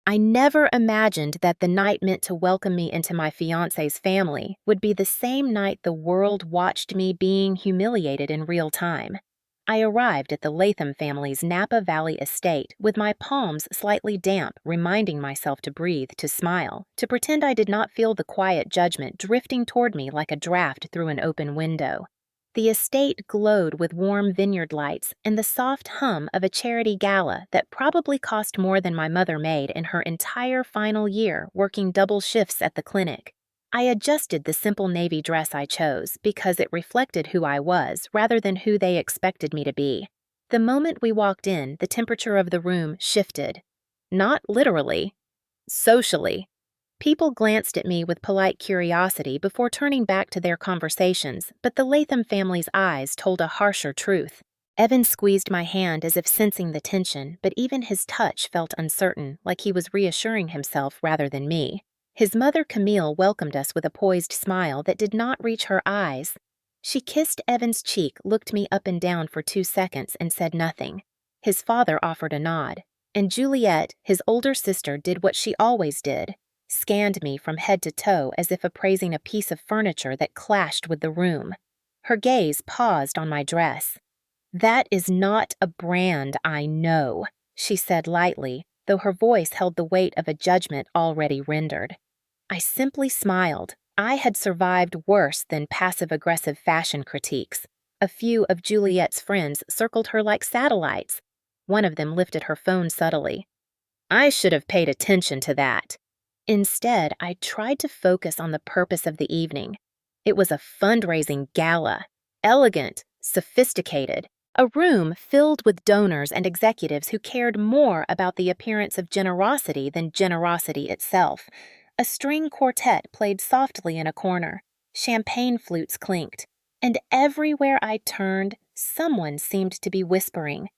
I never imagined that the night meant to welcome me into my fiancé's family would be the same night the world watched me being humiliated in real time. I arrived at the Latham family's Napa Valley estate with my palms slightly damp, reminding myself to breathe, to smile, to pretend I did not feel the quiet judgment drifting toward me like a draft through an open window. The estate glowed with warm vineyard lights and the soft hum of a charity gala that probably cost more than my mother made in her entire final year working double shifts at the clinic. I adjusted the simple navy dress I chose because it reflected who I was rather than who they expected me to be. The moment we walked in, the temperature of the room shifted. Not literally, socially. People glanced at me with polite curiosity before turning back to their conversations, but the Latham family's eyes told a harsher truth. Evan squeezed my hand as if sensing the tension, but even his touch felt uncertain, like he was reassuring himself rather than me. His mother, Camille, welcomed us with a poised smile that did not reach her eyes. She kissed Evan's cheek, looked me up and down for 2 seconds, and said nothing. His father offered a nod, and Juliet, his older sister, did what she always did. Scanned me from head to toe as if appraising a piece of furniture that clashed with the room. Her gaze paused on my dress. "That is not a brand I know," she said lightly, though her voice held the weight of a judgment already rendered. I simply smiled. I had survived worse than passive-aggressive fashion critiques. A few of Juliet's friends circled her like satellites. One of them lifted her phone subtly. I should have paid attention to that. Instead, I tried to focus on the purpose of the evening. It was a fundraising gala, elegant, sophisticated, a room filled with donors and executives who cared more about the appearance of generosity than generosity itself. A string quartet played softly in a corner, champagne flutes clinked, and everywhere I turned, someone seemed to be whispering.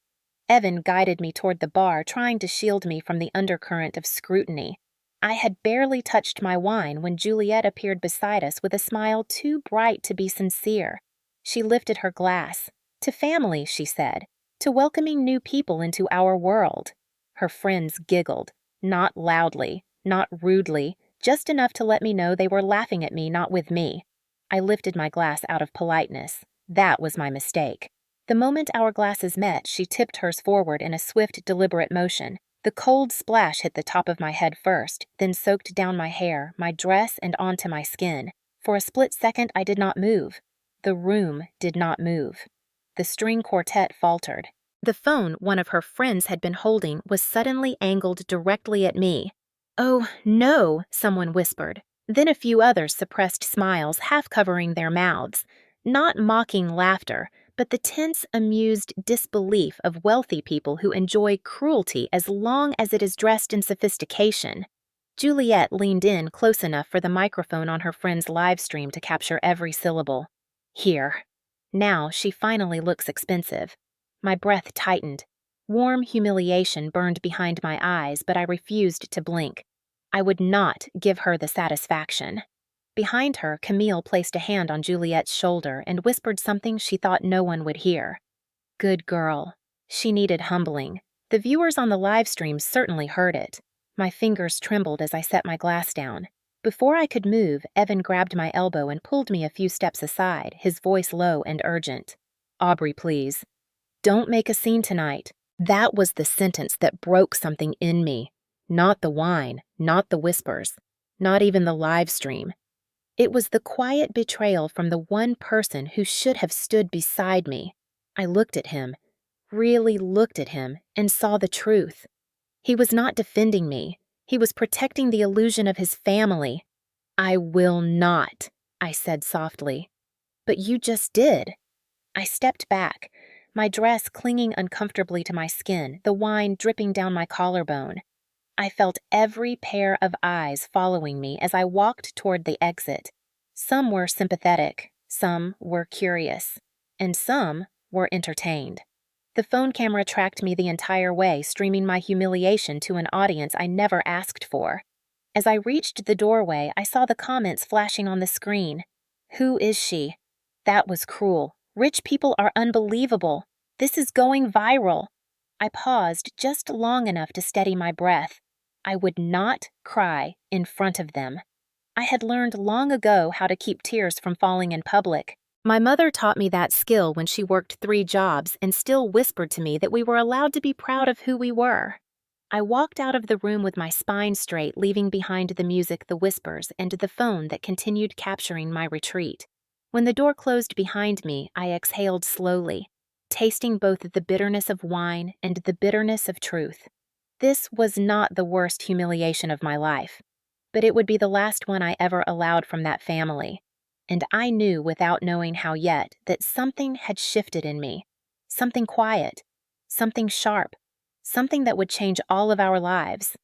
Evan guided me toward the bar, trying to shield me from the undercurrent of scrutiny. I had barely touched my wine when Juliet appeared beside us with a smile too bright to be sincere. She lifted her glass. "To family," she said, "to welcoming new people into our world." Her friends giggled, not loudly, not rudely, just enough to let me know they were laughing at me, not with me. I lifted my glass out of politeness. That was my mistake. The moment our glasses met, she tipped hers forward in a swift, deliberate motion. The cold splash hit the top of my head first, then soaked down my hair, my dress, and onto my skin. For a split second, I did not move. The room did not move. The string quartet faltered. The phone one of her friends had been holding was suddenly angled directly at me. "Oh, no," someone whispered. Then a few others suppressed smiles, half covering their mouths. Not mocking laughter, but the tense, amused disbelief of wealthy people who enjoy cruelty as long as it is dressed in sophistication. Juliet leaned in close enough for the microphone on her friend's live stream to capture every syllable. "Here. Now she finally looks expensive." My breath tightened. Warm humiliation burned behind my eyes, but I refused to blink. I would not give her the satisfaction. Behind her, Camille placed a hand on Juliet's shoulder and whispered something she thought no one would hear. Good girl. She needed humbling. The viewers on the live stream certainly heard it. My fingers trembled as I set my glass down. Before I could move, Evan grabbed my elbow and pulled me a few steps aside, his voice low and urgent. "Aubrey, please. Don't make a scene tonight." That was the sentence that broke something in me. Not the wine, not the whispers, not even the live stream. It was the quiet betrayal from the one person who should have stood beside me. I looked at him, really looked at him, and saw the truth. He was not defending me. He was protecting the illusion of his family. "I will not," I said softly. "But you just did." I stepped back, my dress clinging uncomfortably to my skin, the wine dripping down my collarbone. I felt every pair of eyes following me as I walked toward the exit. Some were sympathetic, some were curious, and some were entertained. The phone camera tracked me the entire way, streaming my humiliation to an audience I never asked for. As I reached the doorway, I saw the comments flashing on the screen. "Who is she? That was cruel. Rich people are unbelievable. This is going viral." I paused just long enough to steady my breath. I would not cry in front of them. I had learned long ago how to keep tears from falling in public. My mother taught me that skill when she worked 3 jobs and still whispered to me that we were allowed to be proud of who we were. I walked out of the room with my spine straight, leaving behind the music, the whispers, and the phone that continued capturing my retreat. When the door closed behind me, I exhaled slowly, tasting both the bitterness of wine and the bitterness of truth. This was not the worst humiliation of my life, but it would be the last one I ever allowed from that family. And I knew without knowing how yet that something had shifted in me. Something quiet, something sharp, something that would change all of our lives.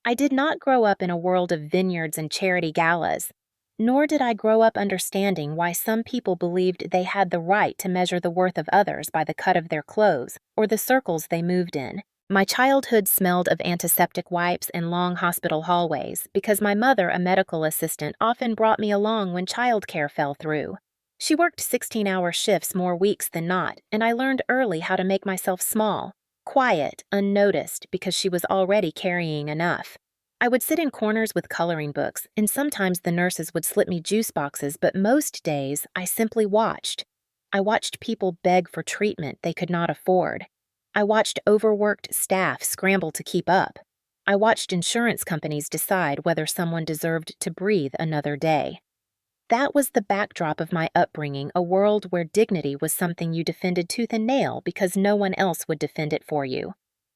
I did not grow up in a world of vineyards and charity galas, nor did I grow up understanding why some people believed they had the right to measure the worth of others by the cut of their clothes or the circles they moved in. My childhood smelled of antiseptic wipes and long hospital hallways because my mother, a medical assistant, often brought me along when childcare fell through. She worked 16-hour shifts more weeks than not, and I learned early how to make myself small, quiet, unnoticed because she was already carrying enough. I would sit in corners with coloring books, and sometimes the nurses would slip me juice boxes, but most days I simply watched. I watched people beg for treatment they could not afford. I watched overworked staff scramble to keep up. I watched insurance companies decide whether someone deserved to breathe another day. That was the backdrop of my upbringing, a world where dignity was something you defended tooth and nail because no one else would defend it for you.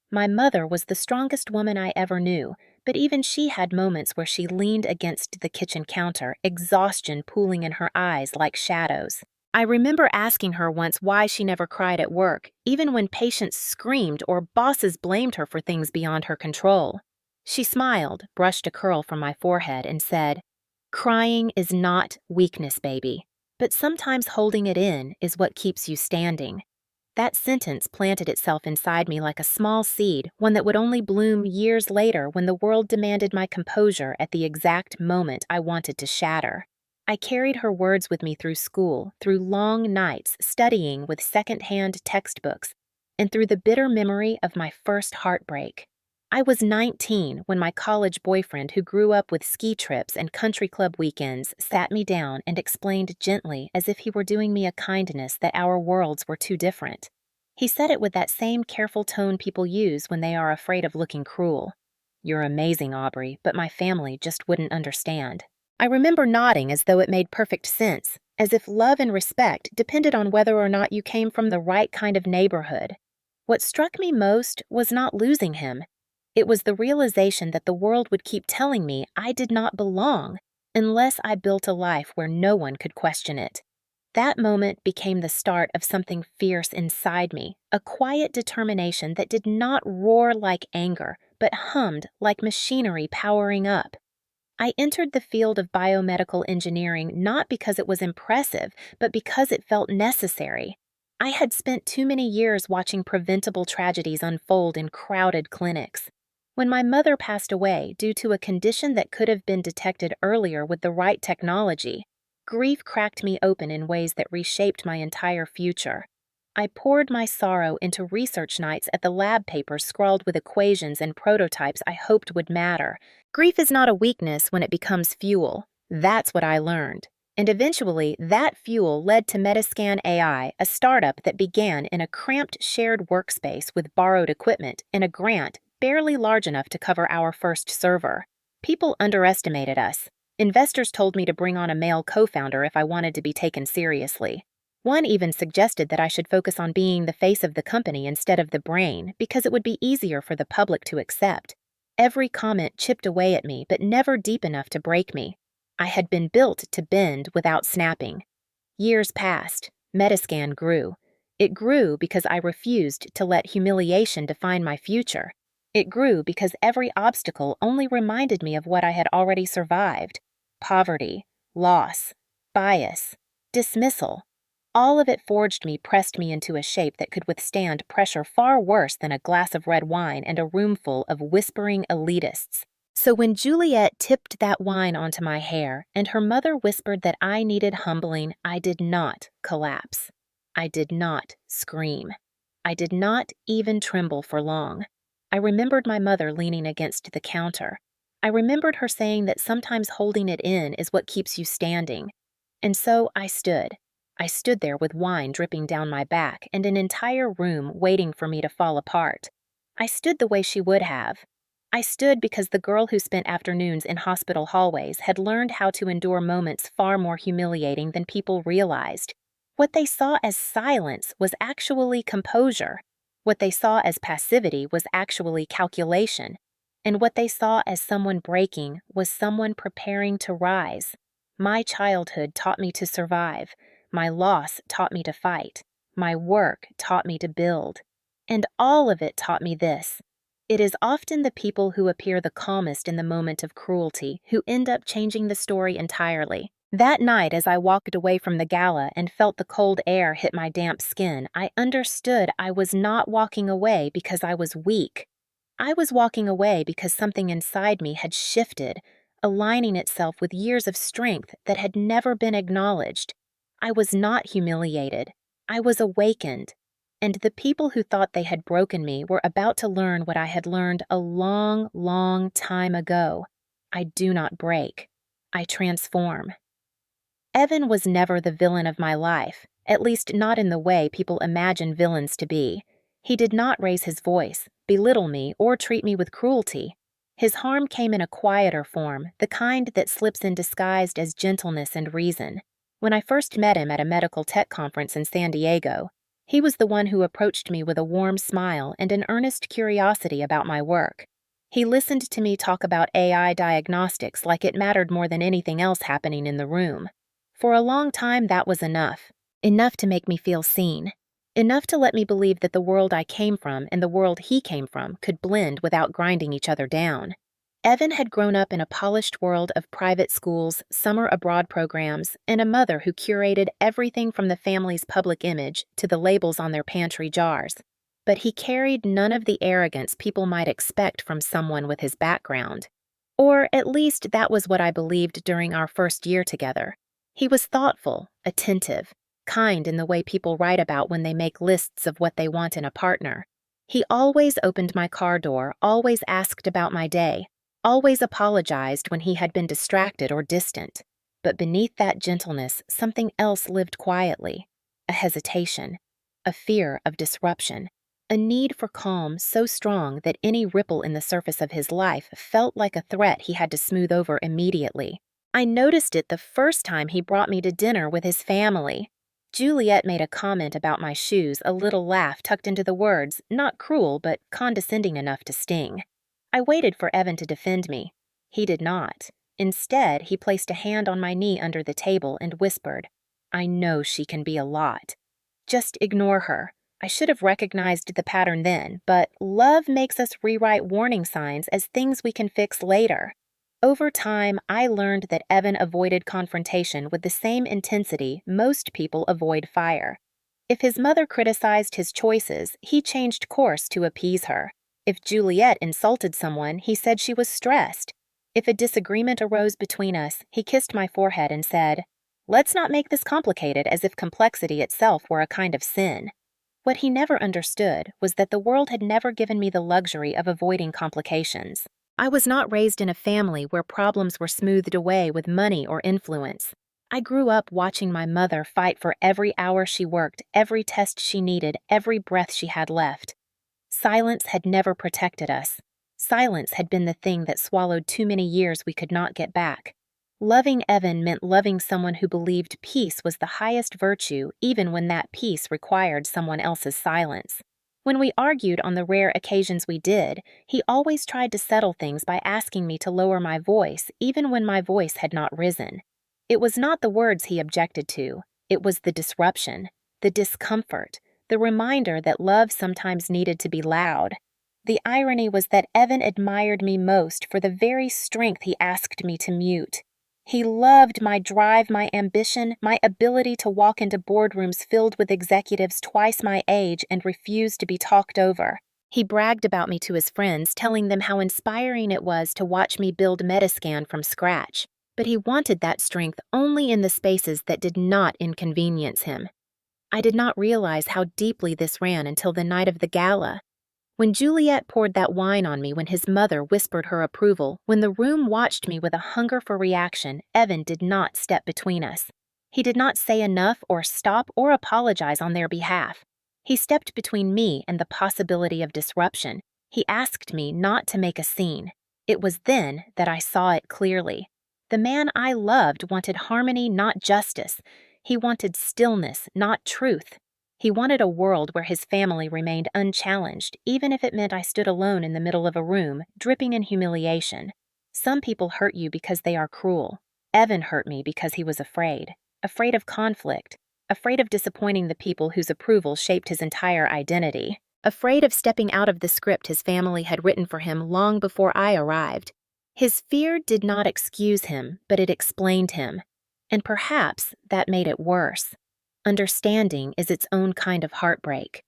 My mother was the strongest woman I ever knew, but even she had moments where she leaned against the kitchen counter, exhaustion pooling in her eyes like shadows. I remember asking her once why she never cried at work, even when patients screamed or bosses blamed her for things beyond her control. She smiled, brushed a curl from my forehead, and said, "Crying is not weakness, baby, but sometimes holding it in is what keeps you standing." That sentence planted itself inside me like a small seed, one that would only bloom years later when the world demanded my composure at the exact moment I wanted to shatter. I carried her words with me through school, through long nights studying with second-hand textbooks, and through the bitter memory of my first heartbreak. I was 19 when my college boyfriend, who grew up with ski trips and country club weekends, sat me down and explained gently, as if he were doing me a kindness, that our worlds were too different. He said it with that same careful tone people use when they are afraid of looking cruel. "You're amazing, Aubrey, but my family just wouldn't understand." I remember nodding as though it made perfect sense, as if love and respect depended on whether or not you came from the right kind of neighborhood. What struck me most was not losing him. It was the realization that the world would keep telling me I did not belong unless I built a life where no one could question it. That moment became the start of something fierce inside me, a quiet determination that did not roar like anger, but hummed like machinery powering up. I entered the field of biomedical engineering not because it was impressive, but because it felt necessary. I had spent too many years watching preventable tragedies unfold in crowded clinics. When my mother passed away due to a condition that could have been detected earlier with the right technology, grief cracked me open in ways that reshaped my entire future. I poured my sorrow into research nights at the lab papers scrawled with equations and prototypes I hoped would matter. Grief is not a weakness when it becomes fuel. That's what I learned. And eventually, that fuel led to Metascan AI, a startup that began in a cramped shared workspace with borrowed equipment and a grant barely large enough to cover our first server. People underestimated us. Investors told me to bring on a male co-founder if I wanted to be taken seriously. One even suggested that I should focus on being the face of the company instead of the brain because it would be easier for the public to accept. Every comment chipped away at me, but never deep enough to break me. I had been built to bend without snapping. Years passed. Metascan grew. It grew because I refused to let humiliation define my future. It grew because every obstacle only reminded me of what I had already survived. Poverty, loss, bias, dismissal. All of it forged me, pressed me into a shape that could withstand pressure far worse than a glass of red wine and a roomful of whispering elitists. So when Juliet tipped that wine onto my hair and her mother whispered that I needed humbling, I did not collapse. I did not scream. I did not even tremble for long. I remembered my mother leaning against the counter. I remembered her saying that sometimes holding it in is what keeps you standing. And so I stood. I stood there with wine dripping down my back and an entire room waiting for me to fall apart. I stood the way she would have. I stood because the girl who spent afternoons in hospital hallways had learned how to endure moments far more humiliating than people realized. What they saw as silence was actually composure. What they saw as passivity was actually calculation. And what they saw as someone breaking was someone preparing to rise. My childhood taught me to survive. My loss taught me to fight. My work taught me to build. And all of it taught me this: it is often the people who appear the calmest in the moment of cruelty who end up changing the story entirely. That night, as I walked away from the gala and felt the cold air hit my damp skin, I understood I was not walking away because I was weak. I was walking away because something inside me had shifted, aligning itself with years of strength that had never been acknowledged. I was not humiliated. I was awakened. And the people who thought they had broken me were about to learn what I had learned a long, long time ago. I do not break. I transform. Evan was never the villain of my life, at least not in the way people imagine villains to be. He did not raise his voice, belittle me, or treat me with cruelty. His harm came in a quieter form, the kind that slips in disguised as gentleness and reason. When I first met him at a medical tech conference in San Diego, he was the one who approached me with a warm smile and an earnest curiosity about my work. He listened to me talk about AI diagnostics like it mattered more than anything else happening in the room. For a long time, that was enough. Enough to make me feel seen. Enough to let me believe that the world I came from and the world he came from could blend without grinding each other down. Evan had grown up in a polished world of private schools, summer abroad programs, and a mother who curated everything from the family's public image to the labels on their pantry jars. But he carried none of the arrogance people might expect from someone with his background. Or at least that was what I believed during our first year together. He was thoughtful, attentive, kind in the way people write about when they make lists of what they want in a partner. He always opened my car door, always asked about my day, always apologized when he had been distracted or distant. But beneath that gentleness, something else lived quietly: a hesitation, a fear of disruption, a need for calm so strong that any ripple in the surface of his life felt like a threat he had to smooth over immediately. I noticed it the first time he brought me to dinner with his family. Juliet made a comment about my shoes, a little laugh tucked into the words, not cruel but condescending enough to sting. I waited for Evan to defend me. He did not. Instead, he placed a hand on my knee under the table and whispered, "I know she can be a lot. Just ignore her." I should have recognized the pattern then, but love makes us rewrite warning signs as things we can fix later. Over time, I learned that Evan avoided confrontation with the same intensity most people avoid fire. If his mother criticized his choices, he changed course to appease her. If Juliet insulted someone, he said she was stressed. If a disagreement arose between us, he kissed my forehead and said, "Let's not make this complicated," as if complexity itself were a kind of sin. What he never understood was that the world had never given me the luxury of avoiding complications. I was not raised in a family where problems were smoothed away with money or influence. I grew up watching my mother fight for every hour she worked, every test she needed, every breath she had left. Silence had never protected us. Silence had been the thing that swallowed too many years we could not get back. Loving Evan meant loving someone who believed peace was the highest virtue, even when that peace required someone else's silence. When we argued on the rare occasions we did, he always tried to settle things by asking me to lower my voice, even when my voice had not risen. It was not the words he objected to. It was the disruption, the discomfort, the reminder that love sometimes needed to be loud. The irony was that Evan admired me most for the very strength he asked me to mute. He loved my drive, my ambition, my ability to walk into boardrooms filled with executives twice my age and refuse to be talked over. He bragged about me to his friends, telling them how inspiring it was to watch me build Metascan from scratch. But he wanted that strength only in the spaces that did not inconvenience him. I did not realize how deeply this ran until the night of the gala. When Juliet poured that wine on me, when his mother whispered her approval, when the room watched me with a hunger for reaction, Evan did not step between us. He did not say enough or stop or apologize on their behalf. He stepped between me and the possibility of disruption. He asked me not to make a scene. It was then that I saw it clearly. The man I loved wanted harmony, not justice. He wanted stillness, not truth. He wanted a world where his family remained unchallenged, even if it meant I stood alone in the middle of a room, dripping in humiliation. Some people hurt you because they are cruel. Evan hurt me because he was afraid. Afraid of conflict. Afraid of disappointing the people whose approval shaped his entire identity. Afraid of stepping out of the script his family had written for him long before I arrived. His fear did not excuse him, but it explained him. And perhaps that made it worse. Understanding is its own kind of heartbreak.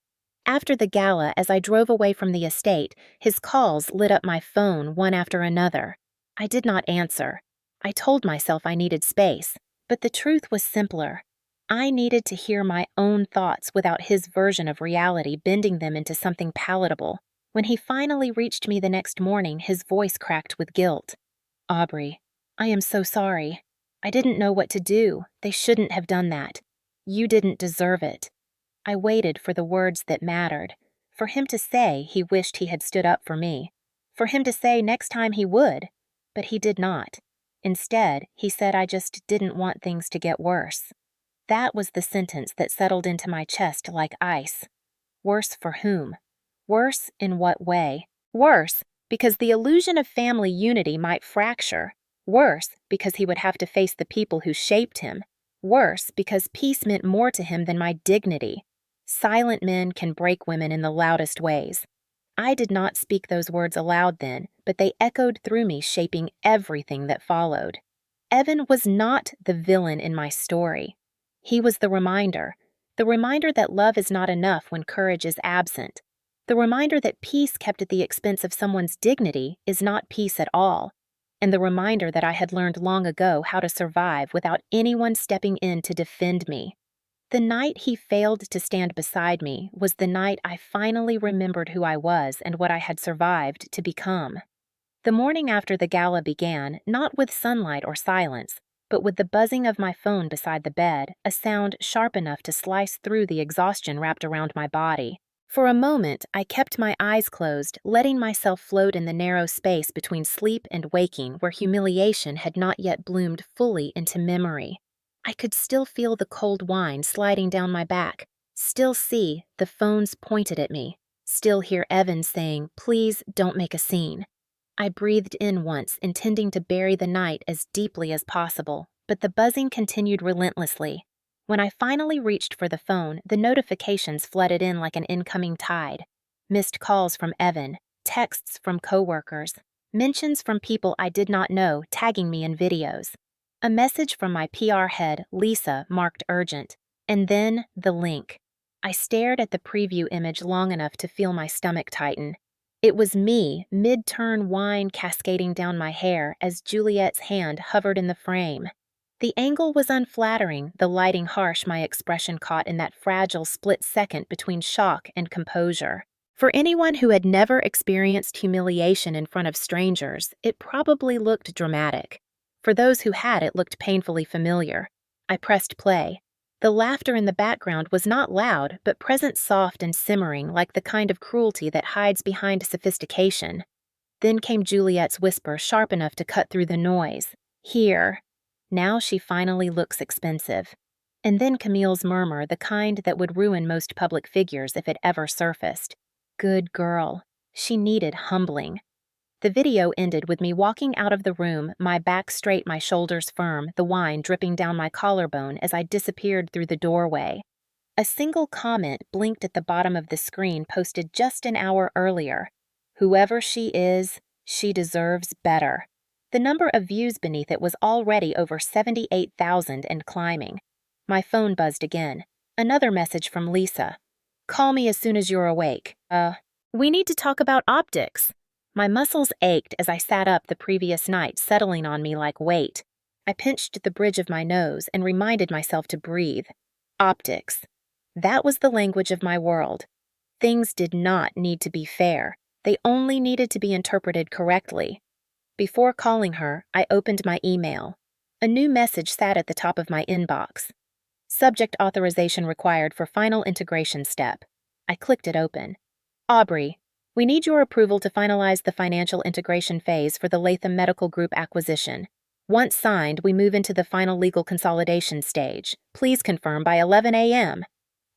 After the gala, as I drove away from the estate, his calls lit up my phone one after another. I did not answer. I told myself I needed space, but the truth was simpler. I needed to hear my own thoughts without his version of reality bending them into something palatable. When he finally reached me the next morning, his voice cracked with guilt. "Aubrey, I am so sorry. I didn't know what to do. They shouldn't have done that. You didn't deserve it." I waited for the words that mattered, for him to say he wished he had stood up for me, for him to say next time he would, but he did not. Instead, he said I just didn't want things to get worse. That was the sentence that settled into my chest like ice. Worse for whom? Worse in what way? Worse because the illusion of family unity might fracture. Worse because he would have to face the people who shaped him. Worse because peace meant more to him than my dignity. Silent men can break women in the loudest ways. I did not speak those words aloud then, but they echoed through me, shaping everything that followed. Evan was not the villain in my story. He was the reminder that love is not enough when courage is absent, the reminder that peace kept at the expense of someone's dignity is not peace at all, and the reminder that I had learned long ago how to survive without anyone stepping in to defend me. The night he failed to stand beside me was the night I finally remembered who I was and what I had survived to become. The morning after the gala began, not with sunlight or silence, but with the buzzing of my phone beside the bed, a sound sharp enough to slice through the exhaustion wrapped around my body. For a moment, I kept my eyes closed, letting myself float in the narrow space between sleep and waking where humiliation had not yet bloomed fully into memory. I could still feel the cold wine sliding down my back, still see the phones pointed at me, still hear Evan saying, "Please don't make a scene." I breathed in once, intending to bury the night as deeply as possible, but the buzzing continued relentlessly. When I finally reached for the phone, the notifications flooded in like an incoming tide. Missed calls from Evan, texts from coworkers, mentions from people I did not know tagging me in videos. A message from my PR head, Lisa, marked urgent, and then the link. I stared at the preview image long enough to feel my stomach tighten. It was me, mid-turn wine cascading down my hair as Juliet's hand hovered in the frame. The angle was unflattering, the lighting harsh, my expression caught in that fragile split second between shock and composure. For anyone who had never experienced humiliation in front of strangers, it probably looked dramatic. For those who had, it looked painfully familiar. I pressed play. The laughter in the background was not loud, but present, soft and simmering, like the kind of cruelty that hides behind sophistication. Then came Juliet's whisper, sharp enough to cut through the noise. "Here." Now she finally looks expensive. And then Camille's murmur, the kind that would ruin most public figures if it ever surfaced. Good girl. She needed humbling. The video ended with me walking out of the room, my back straight, my shoulders firm, the wine dripping down my collarbone as I disappeared through the doorway. A single comment blinked at the bottom of the screen posted just an hour earlier. "Whoever she is, she deserves better." The number of views beneath it was already over 78,000 and climbing. My phone buzzed again. Another message from Lisa. "Call me as soon as you're awake. We need to talk about optics." My muscles ached as I sat up the previous night, settling on me like weight. I pinched the bridge of my nose and reminded myself to breathe. Optics. That was the language of my world. Things did not need to be fair. They only needed to be interpreted correctly. Before calling her, I opened my email. A new message sat at the top of my inbox. Subject authorization required for final integration step. I clicked it open. Aubrey, we need your approval to finalize the financial integration phase for the Latham Medical Group acquisition. Once signed, we move into the final legal consolidation stage. Please confirm by 11 a.m.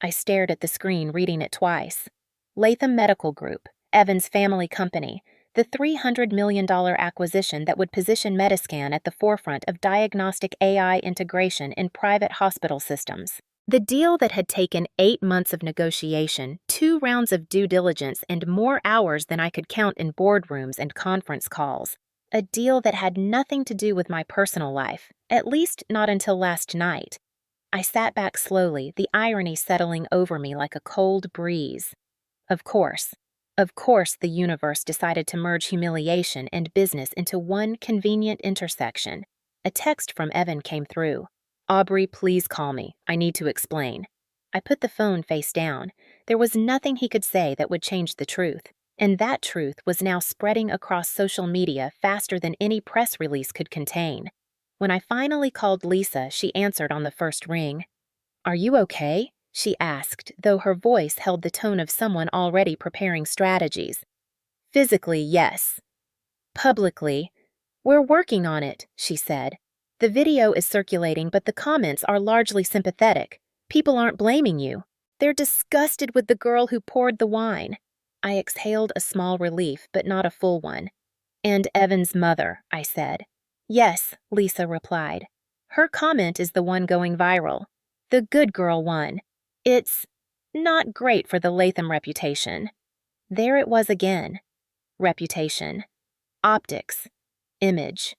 I stared at the screen, reading it twice. Latham Medical Group, Evan's family company, the $300 million acquisition that would position Metascan at the forefront of diagnostic AI integration in private hospital systems. The deal that had taken 8 months of negotiation, 2 rounds of due diligence, and more hours than I could count in boardrooms and conference calls. A deal that had nothing to do with my personal life, at least not until last night. I sat back slowly, the irony settling over me like a cold breeze. Of course, the universe decided to merge humiliation and business into one convenient intersection. A text from Evan came through. Aubrey, please call me. I need to explain. I put the phone face down. There was nothing he could say that would change the truth, and that truth was now spreading across social media faster than any press release could contain. When I finally called Lisa, she answered on the first ring. Are you okay? She asked, though her voice held the tone of someone already preparing strategies. Physically, yes. Publicly, we're working on it, she said. The video is circulating, but the comments are largely sympathetic. People aren't blaming you. They're disgusted with the girl who poured the wine. I exhaled a small relief, but not a full one. And Evan's mother, I said. Yes, Lisa replied. Her comment is the one going viral. The good girl one. It's not great for the Latham reputation. There it was again. Reputation. Optics. Image.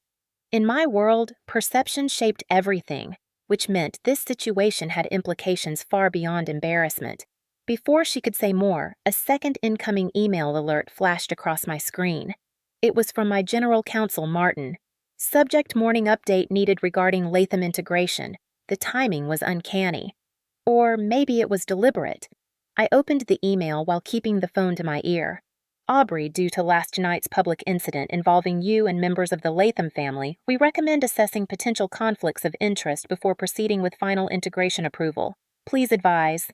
In my world, perception shaped everything, which meant this situation had implications far beyond embarrassment. Before she could say more, a second incoming email alert flashed across my screen. It was from my general counsel, Martin. Subject morning update needed regarding Latham integration. The timing was uncanny. Or maybe it was deliberate. I opened the email while keeping the phone to my ear. Aubrey, due to last night's public incident involving you and members of the Latham family, we recommend assessing potential conflicts of interest before proceeding with final integration approval. Please advise.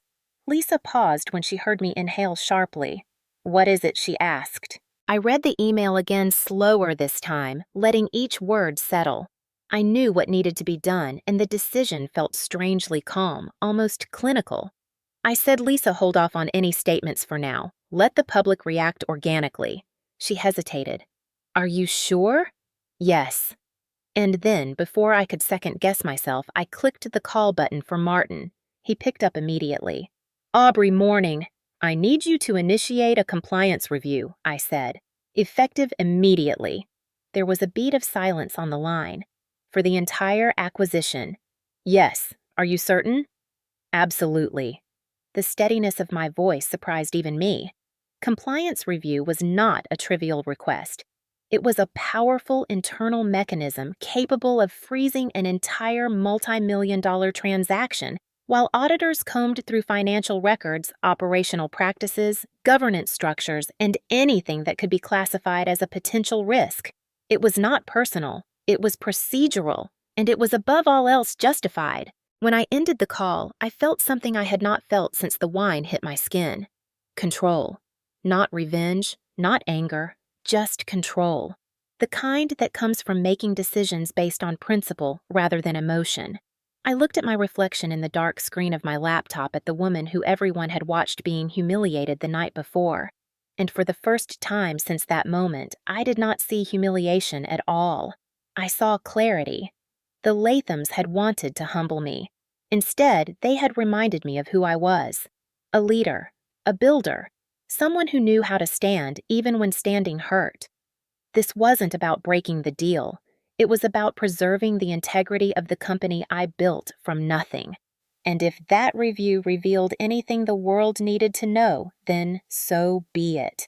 Lisa paused when she heard me inhale sharply. What is it? She asked. I read the email again slower this time, letting each word settle. I knew what needed to be done, and the decision felt strangely calm, almost clinical. I said Lisa hold off on any statements for now. Let the public react organically. She hesitated. Are you sure? Yes. And then, before I could second-guess myself, I clicked the call button for Martin. He picked up immediately. Aubrey, morning. I need you to initiate a compliance review, I said. Effective immediately. There was a beat of silence on the line. For the entire acquisition. Yes. Are you certain? Absolutely. The steadiness of my voice surprised even me. Compliance review was not a trivial request. It was a powerful internal mechanism capable of freezing an entire multi-million-dollar transaction while auditors combed through financial records, operational practices, governance structures, and anything that could be classified as a potential risk. It was not personal, it was procedural, and it was above all else justified. When I ended the call, I felt something I had not felt since the wine hit my skin. Control. Not revenge, not anger, just control. The kind that comes from making decisions based on principle rather than emotion. I looked at my reflection in the dark screen of my laptop at the woman who everyone had watched being humiliated the night before. And for the first time since that moment, I did not see humiliation at all. I saw clarity. The Lathams had wanted to humble me. Instead, they had reminded me of who I was. A leader, a builder, someone who knew how to stand even when standing hurt. This wasn't about breaking the deal. It was about preserving the integrity of the company I built from nothing. And if that review revealed anything the world needed to know, then so be it.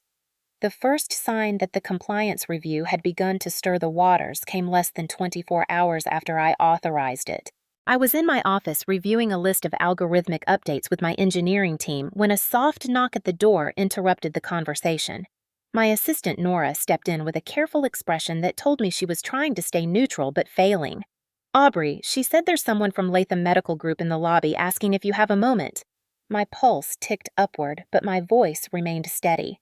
The first sign that the compliance review had begun to stir the waters came less than 24 hours after I authorized it. I was in my office reviewing a list of algorithmic updates with my engineering team when a soft knock at the door interrupted the conversation. My assistant Nora stepped in with a careful expression that told me she was trying to stay neutral but failing. "Aubrey, she said there's someone from Latham Medical Group in the lobby asking if you have a moment." My pulse ticked upward, but my voice remained steady.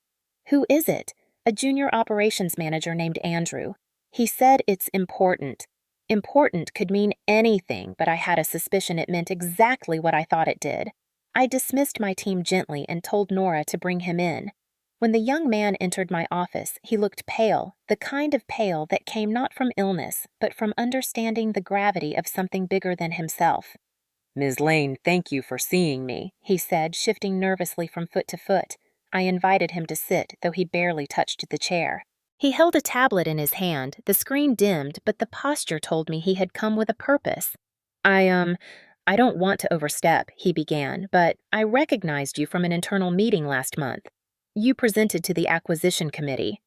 "Who is it?" "A junior operations manager named Andrew. He said it's important." Important could mean anything, but I had a suspicion it meant exactly what I thought it did. I dismissed my team gently and told Nora to bring him in. When the young man entered my office, he looked pale, the kind of pale that came not from illness, but from understanding the gravity of something bigger than himself. "Ms. Lane, thank you for seeing me," he said, shifting nervously from foot to foot. I invited him to sit, though he barely touched the chair. He held a tablet in his hand. The screen dimmed, but the posture told me he had come with a purpose. I don't want to overstep," he began, "but I recognized you from an internal meeting last month. You presented to the acquisition committee."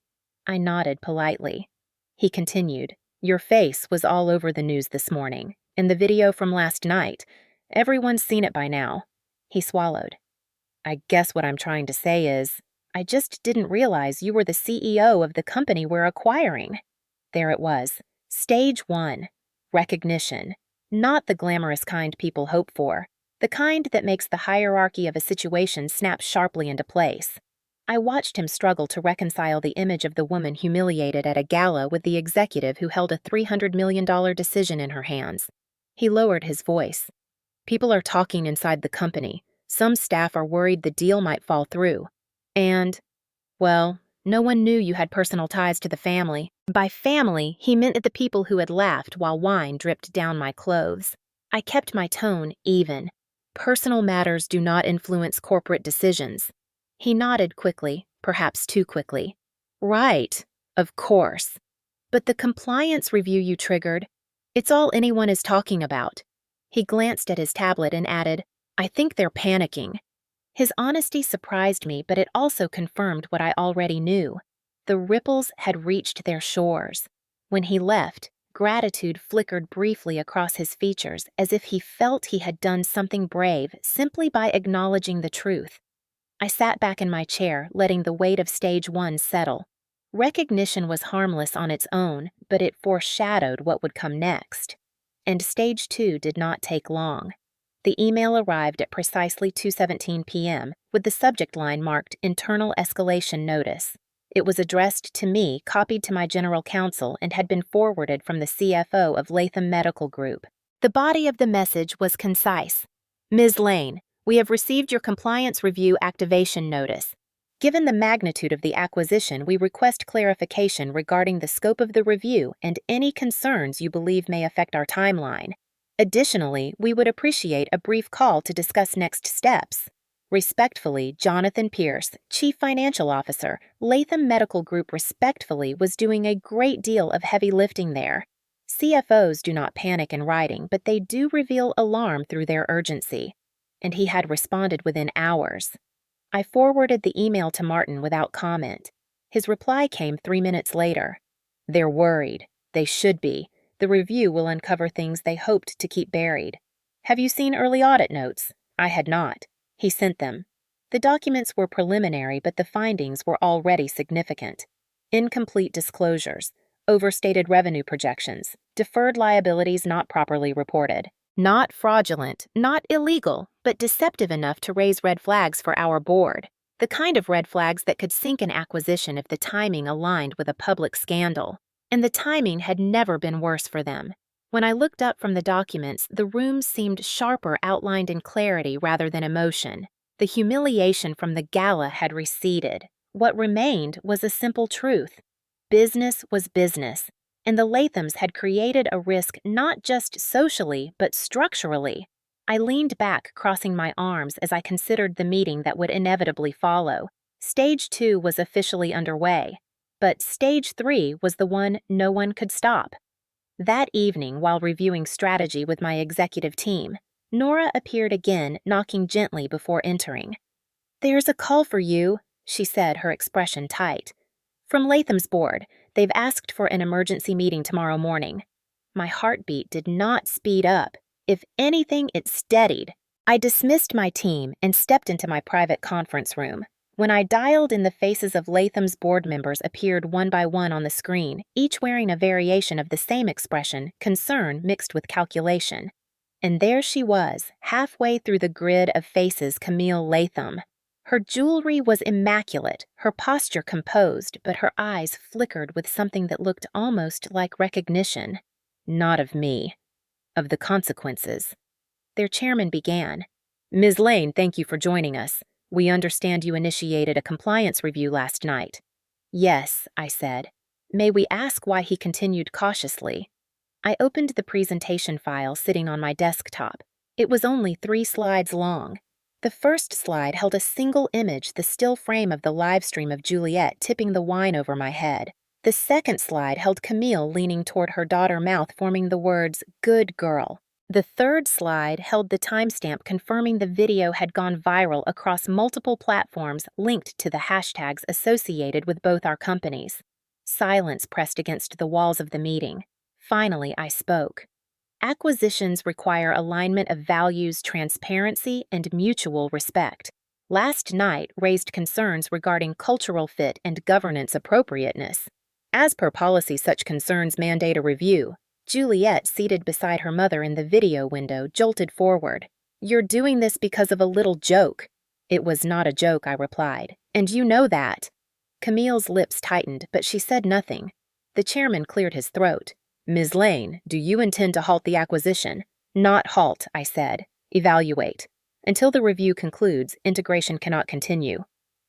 I nodded politely. He continued, "Your face was all over the news this morning, and the video from last night. Everyone's seen it by now." He swallowed. "I guess what I'm trying to say is, I just didn't realize you were the CEO of the company we're acquiring." There it was. Stage 1. Recognition. Not the glamorous kind people hope for. The kind that makes the hierarchy of a situation snap sharply into place. I watched him struggle to reconcile the image of the woman humiliated at a gala with the executive who held a $300 million decision in her hands. He lowered his voice. "People are talking inside the company. Some staff are worried the deal might fall through. And, well, no one knew you had personal ties to the family." By family, he meant the people who had laughed while wine dripped down my clothes. I kept my tone even. "Personal matters do not influence corporate decisions." He nodded quickly, perhaps too quickly. "Right, of course. But the compliance review you triggered, it's all anyone is talking about." He glanced at his tablet and added, "I think they're panicking." His honesty surprised me, but it also confirmed what I already knew. The ripples had reached their shores. When he left, gratitude flickered briefly across his features as if he felt he had done something brave simply by acknowledging the truth. I sat back in my chair, letting the weight of Stage 1 settle. Recognition was harmless on its own, but it foreshadowed what would come next. And Stage 2 did not take long. The email arrived at precisely 2:17 p.m., with the subject line marked Internal Escalation Notice. It was addressed to me, copied to my general counsel, and had been forwarded from the CFO of Latham Medical Group. The body of the message was concise. "Ms. Lane, we have received your compliance review activation notice. Given the magnitude of the acquisition, we request clarification regarding the scope of the review and any concerns you believe may affect our timeline. Additionally, we would appreciate a brief call to discuss next steps. Respectfully, Jonathan Pierce, Chief Financial Officer, Latham Medical Group respectfully was doing a great deal of heavy lifting there. CFOs do not panic in writing, but they do reveal alarm through their urgency." And he had responded within hours. I forwarded the email to Martin without comment. His reply came 3 minutes later. "They're worried. They should be. The review will uncover things they hoped to keep buried. Have you seen early audit notes?" I had not. He sent them. The documents were preliminary, but the findings were already significant. Incomplete disclosures, overstated revenue projections, deferred liabilities not properly reported. Not fraudulent, not illegal, but deceptive enough to raise red flags for our board. The kind of red flags that could sink an acquisition if the timing aligned with a public scandal. And the timing had never been worse for them. When I looked up from the documents, the rooms seemed sharper outlined in clarity rather than emotion. The humiliation from the gala had receded. What remained was a simple truth. Business was business, and the Lathams had created a risk not just socially, but structurally. I leaned back, crossing my arms as I considered the meeting that would inevitably follow. Stage 2 was officially underway, but Stage 3 was the one no one could stop. That evening, while reviewing strategy with my executive team, Nora appeared again, knocking gently before entering. "There's a call for you," she said, her expression tight. "From Latham's board. They've asked for an emergency meeting tomorrow morning." My heartbeat did not speed up. If anything, it steadied. I dismissed my team and stepped into my private conference room. When I dialed in, the faces of Latham's board members appeared one by one on the screen, each wearing a variation of the same expression, concern mixed with calculation. And there she was, halfway through the grid of faces, Camille Latham. Her jewelry was immaculate, her posture composed, but her eyes flickered with something that looked almost like recognition. Not of me. Of the consequences. Their chairman began. "Ms. Lane, thank you for joining us. We understand you initiated a compliance review last night." "Yes," I said. "May we ask why?" he continued cautiously. I opened the presentation file sitting on my desktop. It was only 3 slides long. The first slide held a single image, the still frame of the live stream of Juliet tipping the wine over my head. The second slide held Camille leaning toward her daughter, mouth forming the words, "Good girl." The third slide held the timestamp confirming the video had gone viral across multiple platforms linked to the hashtags associated with both our companies. Silence pressed against the walls of the meeting. Finally, I spoke. Acquisitions require alignment of values, transparency, and mutual respect. Last night raised concerns regarding cultural fit and governance appropriateness. As per policy, such concerns mandate a review. Juliet, seated beside her mother in the video window, jolted forward. "You're doing this because of a little joke." "It was not a joke," I replied, "and you know that." Camille's lips tightened, but she said nothing. The chairman cleared his throat. "Ms. Lane, do you intend to halt the acquisition?" "Not halt," I said. "Evaluate. Until the review concludes, integration cannot continue."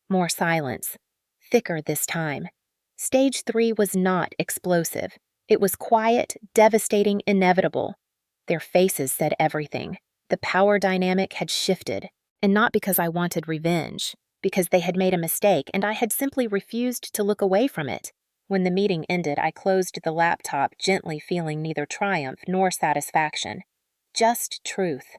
More silence. Thicker this time. Stage 3 was not explosive. It was quiet, devastating, inevitable. Their faces said everything. The power dynamic had shifted, and not because I wanted revenge, because they had made a mistake and I had simply refused to look away from it. When the meeting ended, I closed the laptop, gently feeling neither triumph nor satisfaction. Just truth.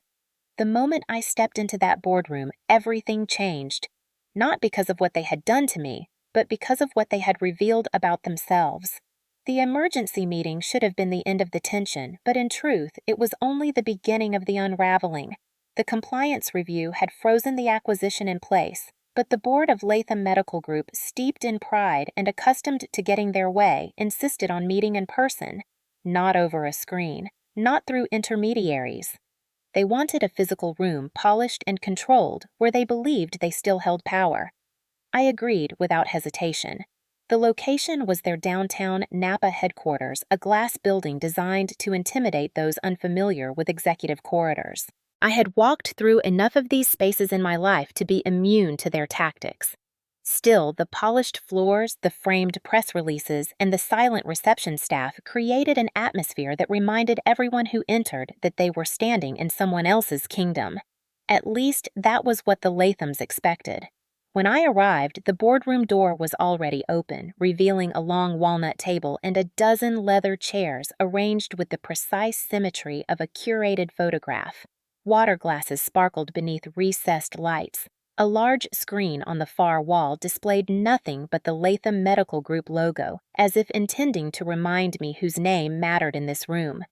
The moment I stepped into that boardroom, everything changed. Not because of what they had done to me, but because of what they had revealed about themselves. The emergency meeting should have been the end of the tension, but in truth, it was only the beginning of the unraveling. The compliance review had frozen the acquisition in place, but the board of Latham Medical Group, steeped in pride and accustomed to getting their way, insisted on meeting in person, not over a screen, not through intermediaries. They wanted a physical room, polished and controlled, where they believed they still held power. I agreed without hesitation. The location was their downtown Napa headquarters, a glass building designed to intimidate those unfamiliar with executive corridors. I had walked through enough of these spaces in my life to be immune to their tactics. Still, the polished floors, the framed press releases, and the silent reception staff created an atmosphere that reminded everyone who entered that they were standing in someone else's kingdom. At least, that was what the Lathams expected. When I arrived, the boardroom door was already open, revealing a long walnut table and a dozen leather chairs arranged with the precise symmetry of a curated photograph. Water glasses sparkled beneath recessed lights. A large screen on the far wall displayed nothing but the Latham Medical Group logo, as if intending to remind me whose name mattered in this room.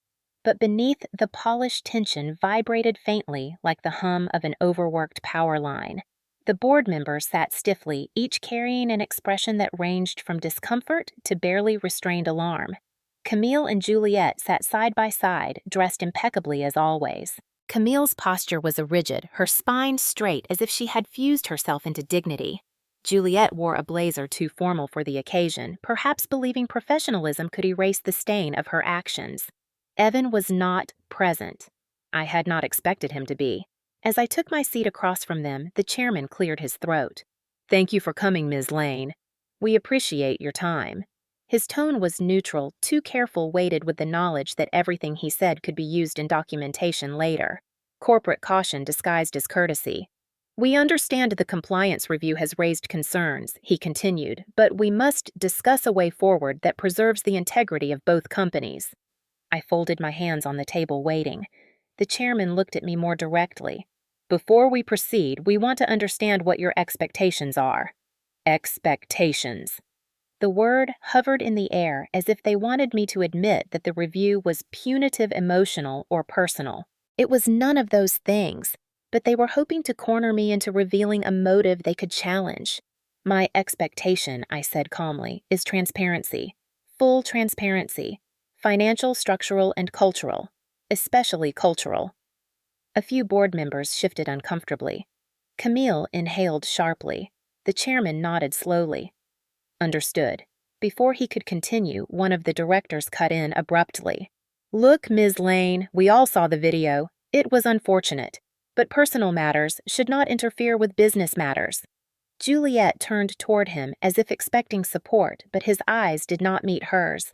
But beneath, the polished tension vibrated faintly like the hum of an overworked power line. The board members sat stiffly, each carrying an expression that ranged from discomfort to barely restrained alarm. Camille and Juliet sat side by side, dressed impeccably as always. Camille's posture was rigid, her spine straight as if she had fused herself into dignity. Juliet wore a blazer too formal for the occasion, perhaps believing professionalism could erase the stain of her actions. Evan was not present. I had not expected him to be. As I took my seat across from them, the chairman cleared his throat. "Thank you for coming, Ms. Lane. We appreciate your time." His tone was neutral, too careful weighted with the knowledge that everything he said could be used in documentation later. Corporate caution disguised as courtesy. "We understand the compliance review has raised concerns," he continued, "but we must discuss a way forward that preserves the integrity of both companies." I folded my hands on the table, waiting. The chairman looked at me more directly. "Before we proceed, we want to understand what your expectations are." Expectations. The word hovered in the air as if they wanted me to admit that the review was punitive, emotional, or personal. It was none of those things, but they were hoping to corner me into revealing a motive they could challenge. My expectation, I said calmly, is transparency. Full transparency. Financial, structural, and cultural. Especially cultural. A few board members shifted uncomfortably. Camille inhaled sharply. The chairman nodded slowly. Understood. Before he could continue, one of the directors cut in abruptly. Look, Ms. Lane, we all saw the video. It was unfortunate. But personal matters should not interfere with business matters. Juliet turned toward him as if expecting support, but his eyes did not meet hers.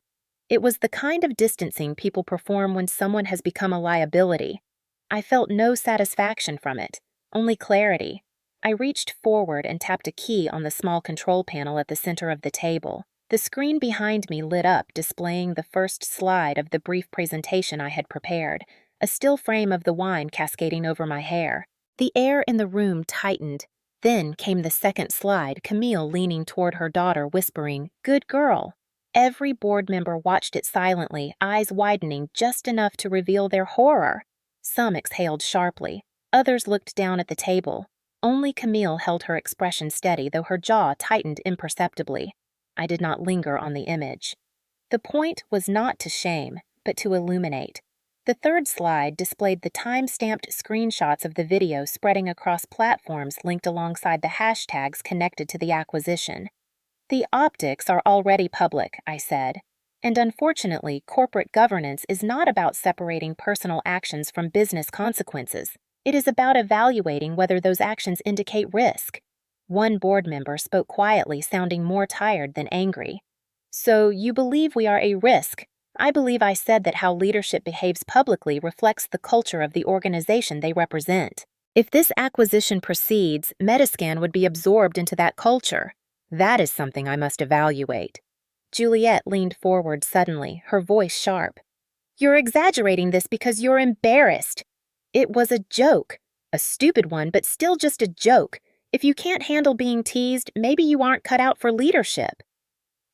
It was the kind of distancing people perform when someone has become a liability. I felt no satisfaction from it, only clarity. I reached forward and tapped a key on the small control panel at the center of the table. The screen behind me lit up, displaying the first slide of the brief presentation I had prepared, a still frame of the wine cascading over my hair. The air in the room tightened. Then came the second slide, Camille leaning toward her daughter, whispering, "Good girl." Every board member watched it silently, eyes widening just enough to reveal their horror. Some exhaled sharply. Others looked down at the table. Only Camille held her expression steady, though her jaw tightened imperceptibly. I did not linger on the image. The point was not to shame, but to illuminate. The third slide displayed the time-stamped screenshots of the video spreading across platforms linked alongside the hashtags connected to the acquisition. The optics are already public, I said, and unfortunately, corporate governance is not about separating personal actions from business consequences. It is about evaluating whether those actions indicate risk. One board member spoke quietly, sounding more tired than angry. So you believe we are a risk? I believe I said that how leadership behaves publicly reflects the culture of the organization they represent. If this acquisition proceeds, Metascan would be absorbed into that culture. That is something I must evaluate. Juliet leaned forward suddenly, her voice sharp. You're exaggerating this because you're embarrassed. It was a joke. A stupid one, but still just a joke. If you can't handle being teased, maybe you aren't cut out for leadership.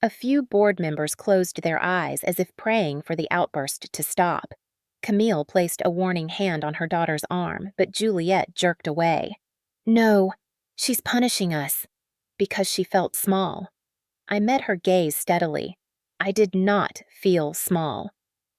A few board members closed their eyes as if praying for the outburst to stop. Camille placed a warning hand on her daughter's arm, but Juliet jerked away. No, she's punishing us. Because she felt small. I met her gaze steadily. I did not feel small.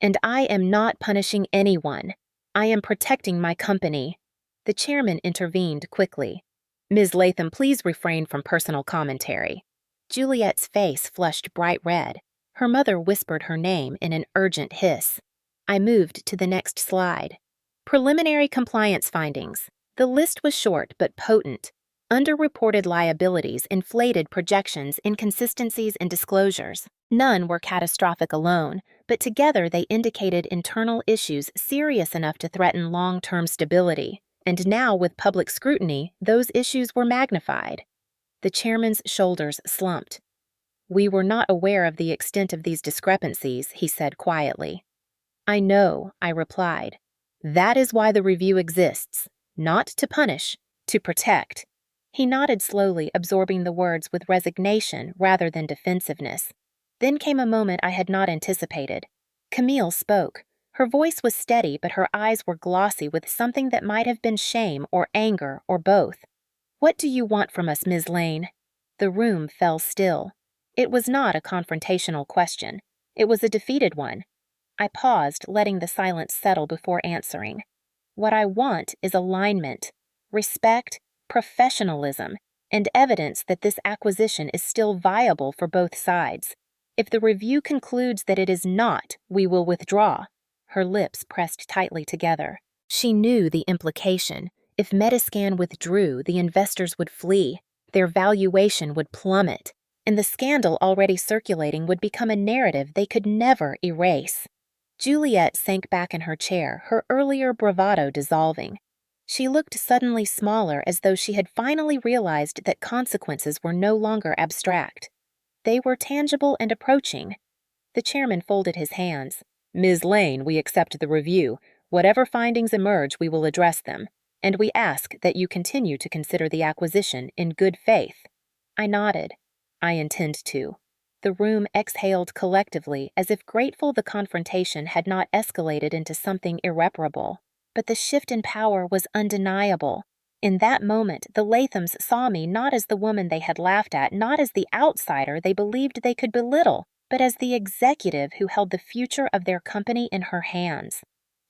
And I am not punishing anyone. I am protecting my company. The chairman intervened quickly. Ms. Latham, please refrain from personal commentary. Juliet's face flushed bright red. Her mother whispered her name in an urgent hiss. I moved to the next slide. Preliminary compliance findings. The list was short but potent. Underreported liabilities, inflated projections, inconsistencies, and disclosures. None were catastrophic alone, but together they indicated internal issues serious enough to threaten long-term stability. And now, with public scrutiny, those issues were magnified. The chairman's shoulders slumped. We were not aware of the extent of these discrepancies, he said quietly. I know, I replied. That is why the review exists. Not to punish, to protect. He nodded slowly, absorbing the words with resignation rather than defensiveness. Then came a moment I had not anticipated. Camille spoke. Her voice was steady, but her eyes were glossy with something that might have been shame or anger or both. What do you want from us, Ms. Lane? The room fell still. It was not a confrontational question. It was a defeated one. I paused, letting the silence settle before answering. What I want is alignment, respect, professionalism, and evidence that this acquisition is still viable for both sides. If the review concludes that it is not, we will withdraw. Her lips pressed tightly together. She knew the implication. If Metascan withdrew, the investors would flee. Their valuation would plummet, and the scandal already circulating would become a narrative they could never erase. Juliet sank back in her chair, her earlier bravado dissolving. She looked suddenly smaller, as though she had finally realized that consequences were no longer abstract. They were tangible and approaching. The chairman folded his hands. Ms. Lane, we accept the review. Whatever findings emerge, we will address them. And we ask that you continue to consider the acquisition in good faith. I nodded. I intend to. The room exhaled collectively, as if grateful the confrontation had not escalated into something irreparable. but the shift in power was undeniable. In that moment, the Lathams saw me not as the woman they had laughed at, not as the outsider they believed they could belittle, but as the executive who held the future of their company in her hands.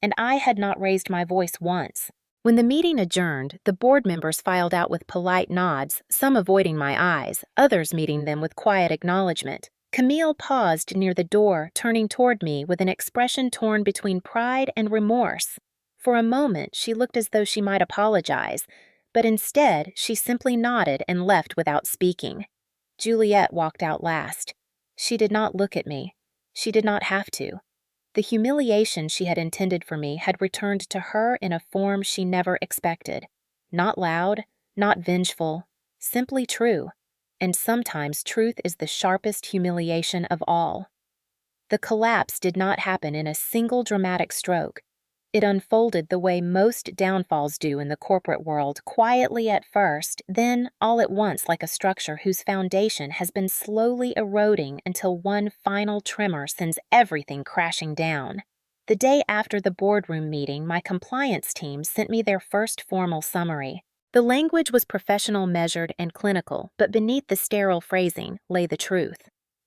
And I had not raised my voice once. When the meeting adjourned, the board members filed out with polite nods, some avoiding my eyes, others meeting them with quiet acknowledgement. Camille paused near the door, turning toward me with an expression torn between pride and remorse. For a moment, she looked as though she might apologize, but instead, she simply nodded and left without speaking. Juliet walked out last. She did not look at me. She did not have to. The humiliation she had intended for me had returned to her in a form she never expected. Not loud, not vengeful, simply true. And sometimes truth is the sharpest humiliation of all. The collapse did not happen in a single dramatic stroke. It unfolded the way most downfalls do in the corporate world, quietly at first, then all at once like a structure whose foundation has been slowly eroding until one final tremor sends everything crashing down. The day after the boardroom meeting, my compliance team sent me their first formal summary. The language was professional, measured, and clinical, but beneath the sterile phrasing lay the truth.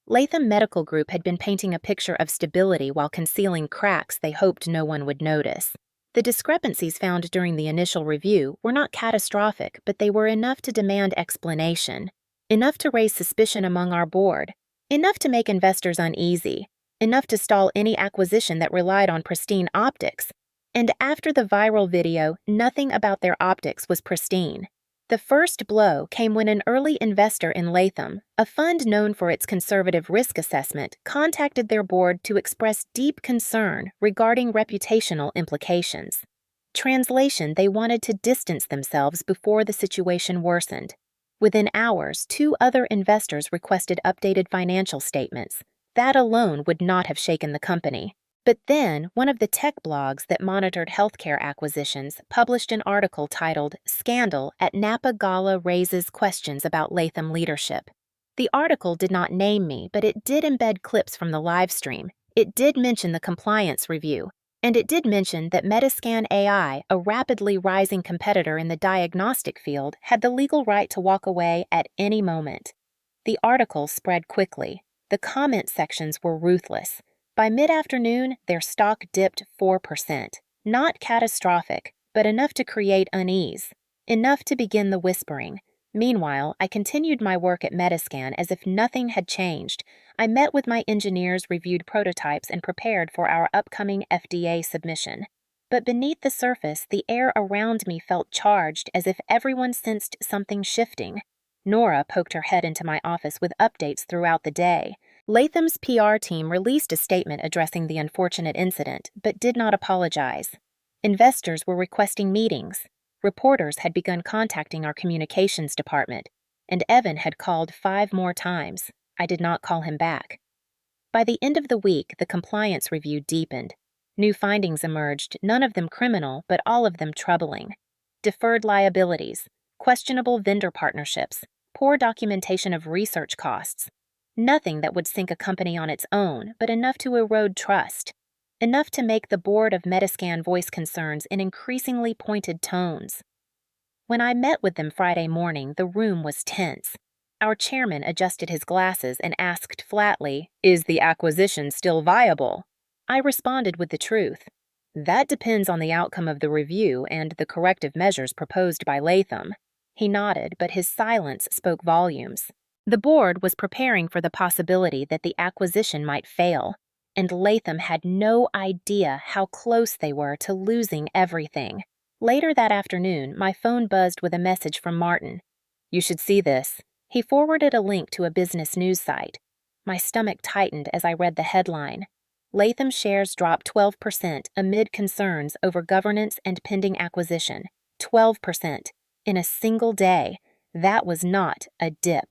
Latham Medical Group had been painting a picture of stability while concealing cracks they hoped no one would notice. The discrepancies found during the initial review were not catastrophic, but they were enough to demand explanation, enough to raise suspicion among our board, enough to make investors uneasy, enough to stall any acquisition that relied on pristine optics. And after the viral video, nothing about their optics was pristine. The first blow came when an early investor in Latham, a fund known for its conservative risk assessment, contacted their board to express deep concern regarding reputational implications. Translation: they wanted to distance themselves before the situation worsened. Within hours, 2 other investors requested updated financial statements. That alone would not have shaken the company. But then, one of the tech blogs that monitored healthcare acquisitions published an article titled "Scandal at Napa Gala Raises Questions About Latham Leadership." The article did not name me, but it did embed clips from the live stream. It did mention the compliance review, and it did mention that Metascan AI, a rapidly rising competitor in the diagnostic field, had the legal right to walk away at any moment. The article spread quickly. The comment sections were ruthless. By mid-afternoon, their stock dipped 4%. Not catastrophic, but enough to create unease. Enough to begin the whispering. Meanwhile, I continued my work at Metascan as if nothing had changed. I met with my engineers, reviewed prototypes, and prepared for our upcoming FDA submission. But beneath the surface, the air around me felt charged, as if everyone sensed something shifting. Nora poked her head into my office with updates throughout the day. Latham's PR team released a statement addressing the unfortunate incident, but did not apologize. Investors were requesting meetings. Reporters had begun contacting our communications department, and Evan had called 5 more times. I did not call him back. By the end of the week, the compliance review deepened. New findings emerged, none of them criminal, but all of them troubling. Deferred liabilities, questionable vendor partnerships, poor documentation of research costs. Nothing that would sink a company on its own, but enough to erode trust. Enough to make the board of Metascan voice concerns in increasingly pointed tones. When I met with them Friday morning, the room was tense. Our chairman adjusted his glasses and asked flatly, "Is the acquisition still viable?" I responded with the truth. "That depends on the outcome of the review and the corrective measures proposed by Latham." He nodded, but his silence spoke volumes. The board was preparing for the possibility that the acquisition might fail, and Latham had no idea how close they were to losing everything. Later that afternoon, my phone buzzed with a message from Martin. "You should see this." He forwarded a link to a business news site. My stomach tightened as I read the headline. Latham shares dropped 12% amid concerns over governance and pending acquisition. 12%. In a single day. That was not a dip.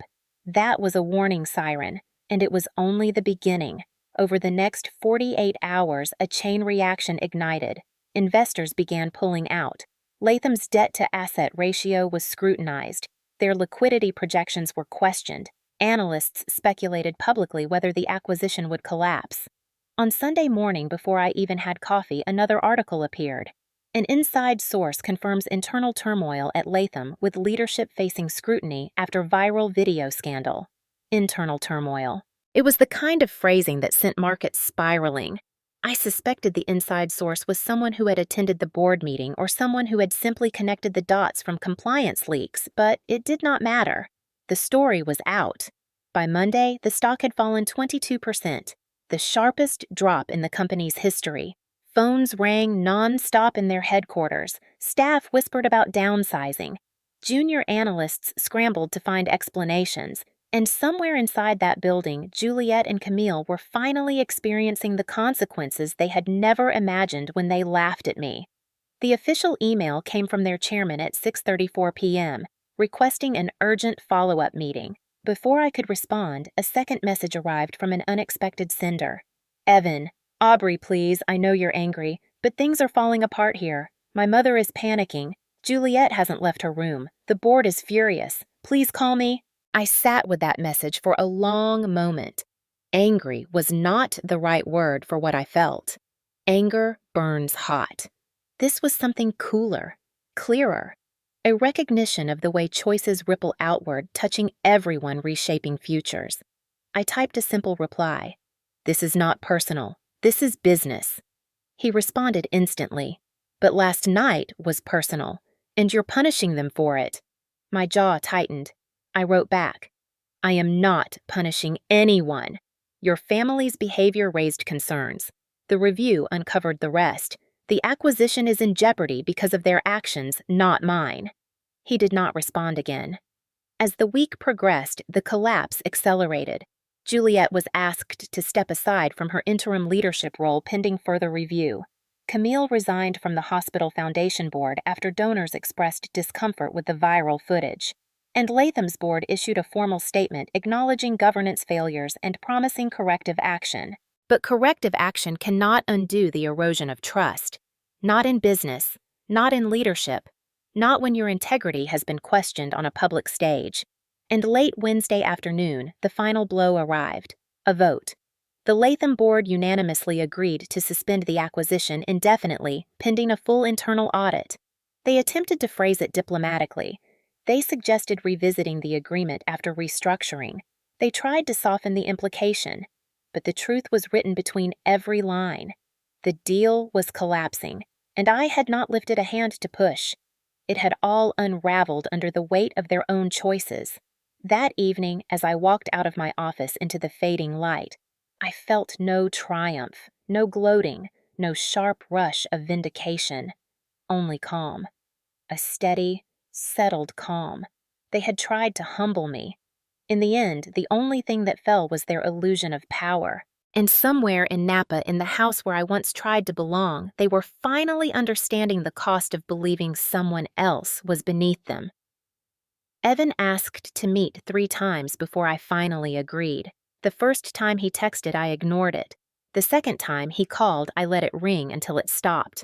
That was a warning siren, and it was only the beginning. Over the next 48 hours, a chain reaction ignited. Investors began pulling out. Latham's debt-to-asset ratio was scrutinized. Their liquidity projections were questioned. Analysts speculated publicly whether the acquisition would collapse. On Sunday morning, before I even had coffee, another article appeared. An inside source confirms internal turmoil at Latham with leadership facing scrutiny after viral video scandal. Internal turmoil. It was the kind of phrasing that sent markets spiraling. I suspected the inside source was someone who had attended the board meeting or someone who had simply connected the dots from compliance leaks, but it did not matter. The story was out. By Monday, the stock had fallen 22%, the sharpest drop in the company's history. Phones rang non-stop in their headquarters. Staff whispered about downsizing. Junior analysts scrambled to find explanations. And somewhere inside that building, Juliet and Camille were finally experiencing the consequences they had never imagined when they laughed at me. The official email came from their chairman at 6:34 p.m., requesting an urgent follow-up meeting. Before I could respond, a second message arrived from an unexpected sender. Evan, Aubrey, please, I know you're angry, but things are falling apart here. My mother is panicking. Juliet hasn't left her room. The board is furious. Please call me. I sat with that message for a long moment. Angry was not the right word for what I felt. Anger burns hot. This was something cooler, clearer, a recognition of the way choices ripple outward, touching everyone, reshaping futures. I typed a simple reply. This is not personal. This is business. He responded instantly. But last night was personal, and you're punishing them for it. My jaw tightened. I wrote back, I am not punishing anyone. Your family's behavior raised concerns. The review uncovered the rest. The acquisition is in jeopardy because of their actions, not mine. He did not respond again. As the week progressed, the collapse accelerated. Juliet was asked to step aside from her interim leadership role pending further review. Camille resigned from the hospital foundation board after donors expressed discomfort with the viral footage. And Latham's board issued a formal statement acknowledging governance failures and promising corrective action. But corrective action cannot undo the erosion of trust. Not in business, not in leadership, not when your integrity has been questioned on a public stage. And late Wednesday afternoon, the final blow arrived, a vote. The Latham board unanimously agreed to suspend the acquisition indefinitely, pending a full internal audit. They attempted to phrase it diplomatically. They suggested revisiting the agreement after restructuring. They tried to soften the implication, but the truth was written between every line. The deal was collapsing, and I had not lifted a hand to push. It had all unraveled under the weight of their own choices. That evening, as I walked out of my office into the fading light, I felt no triumph, no gloating, no sharp rush of vindication, only calm. A steady, settled calm. They had tried to humble me. In the end, the only thing that fell was their illusion of power. And somewhere in Napa, in the house where I once tried to belong, they were finally understanding the cost of believing someone else was beneath them. Evan asked to meet 3 times before I finally agreed. The first time he texted, I ignored it. The second time he called, I let it ring until it stopped.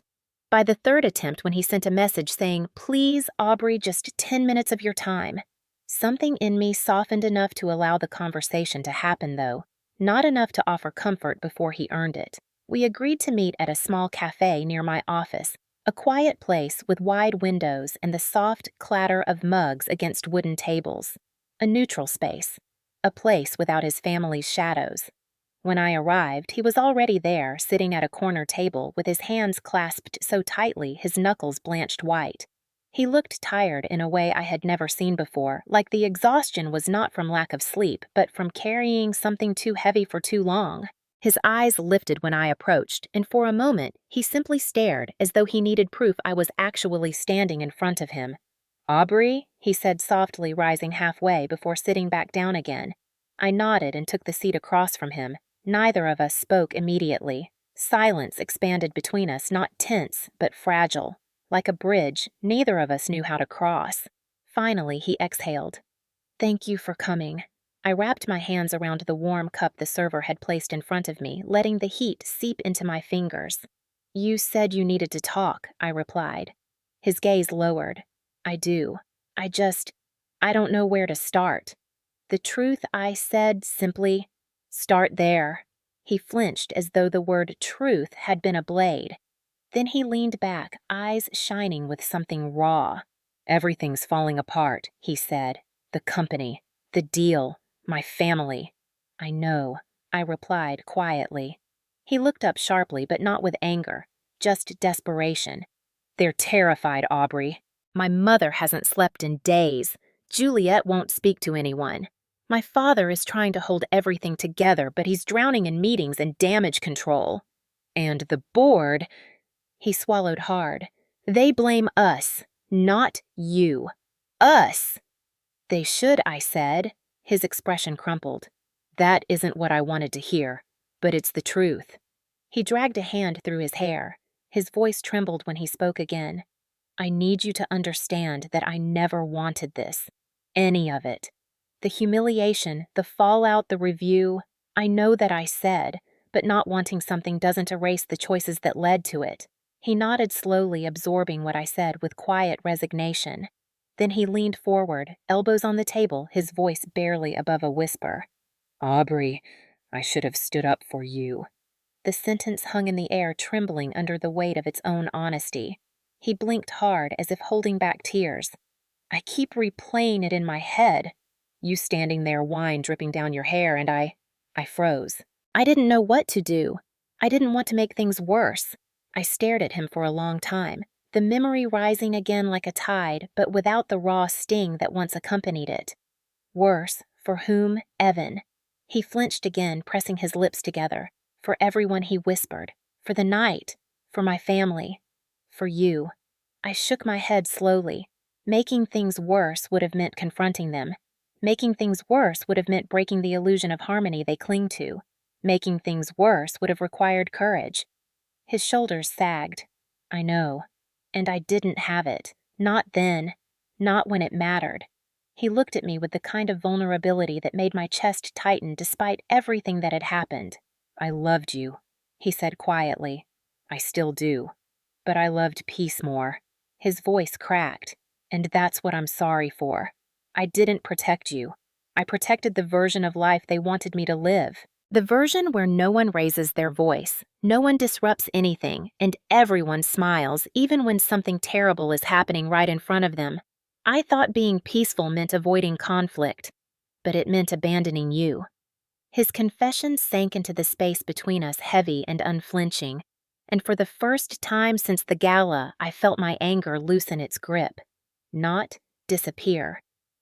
By the third attempt, when he sent a message saying, "Please, Aubrey, just 10 minutes of your time." Something in me softened enough to allow the conversation to happen, though. Not enough to offer comfort before he earned it. We agreed to meet at a small cafe near my office, a quiet place with wide windows and the soft clatter of mugs against wooden tables. A neutral space. A place without his family's shadows. When I arrived, he was already there, sitting at a corner table with his hands clasped so tightly his knuckles blanched white. He looked tired in a way I had never seen before, like the exhaustion was not from lack of sleep, but from carrying something too heavy for too long. His eyes lifted when I approached, and for a moment he simply stared as though he needed proof I was actually standing in front of him. "Aubrey?" he said softly, rising halfway before sitting back down again. I nodded and took the seat across from him. Neither of us spoke immediately. Silence expanded between us, not tense, but fragile. Like a bridge, neither of us knew how to cross. Finally, he exhaled. "Thank you for coming." I wrapped my hands around the warm cup the server had placed in front of me, letting the heat seep into my fingers. "You said you needed to talk," I replied. His gaze lowered. "I do. I don't know where to start." The truth, I said simply, "Start there." He flinched as though the word truth had been a blade. Then he leaned back, eyes shining with something raw. "Everything's falling apart," he said. "The company, the deal, my family." "I know," I replied quietly. He looked up sharply, but not with anger, just desperation. "They're terrified, Aubrey. My mother hasn't slept in days. Juliet won't speak to anyone. My father is trying to hold everything together, but he's drowning in meetings and damage control. And the board," he swallowed hard, "they blame us, not you. Us!" "They should," I said. His expression crumpled. "That isn't what I wanted to hear, but it's the truth." He dragged a hand through his hair. His voice trembled when he spoke again. "I need you to understand that I never wanted this. Any of it. The humiliation, the fallout, the review. I know that I said, but not wanting something doesn't erase the choices that led to it." He nodded slowly, absorbing what I said with quiet resignation. Then he leaned forward, elbows on the table, his voice barely above a whisper. "Aubrey, I should have stood up for you." The sentence hung in the air, trembling under the weight of its own honesty. He blinked hard, as if holding back tears. "I keep replaying it in my head. You standing there, wine dripping down your hair, and I froze. I didn't know what to do. I didn't want to make things worse." I stared at him for a long time, the memory rising again like a tide, but without the raw sting that once accompanied it. Worse, for whom? Evan. He flinched again, pressing his lips together. "For everyone," he whispered. "For the night. For my family. For you." I shook my head slowly. Making things worse would have meant confronting them. Making things worse would have meant breaking the illusion of harmony they cling to. Making things worse would have required courage. His shoulders sagged. "I know. And I didn't have it. Not then. Not when it mattered." He looked at me with the kind of vulnerability that made my chest tighten despite everything that had happened. "I loved you," he said quietly. "I still do. But I loved peace more." His voice cracked. "And that's what I'm sorry for. I didn't protect you. I protected the version of life they wanted me to live. The version where no one raises their voice, no one disrupts anything, and everyone smiles even when something terrible is happening right in front of them. I thought being peaceful meant avoiding conflict, but it meant abandoning you." His confession sank into the space between us, heavy and unflinching, and for the first time since the gala, I felt my anger loosen its grip. Not disappear,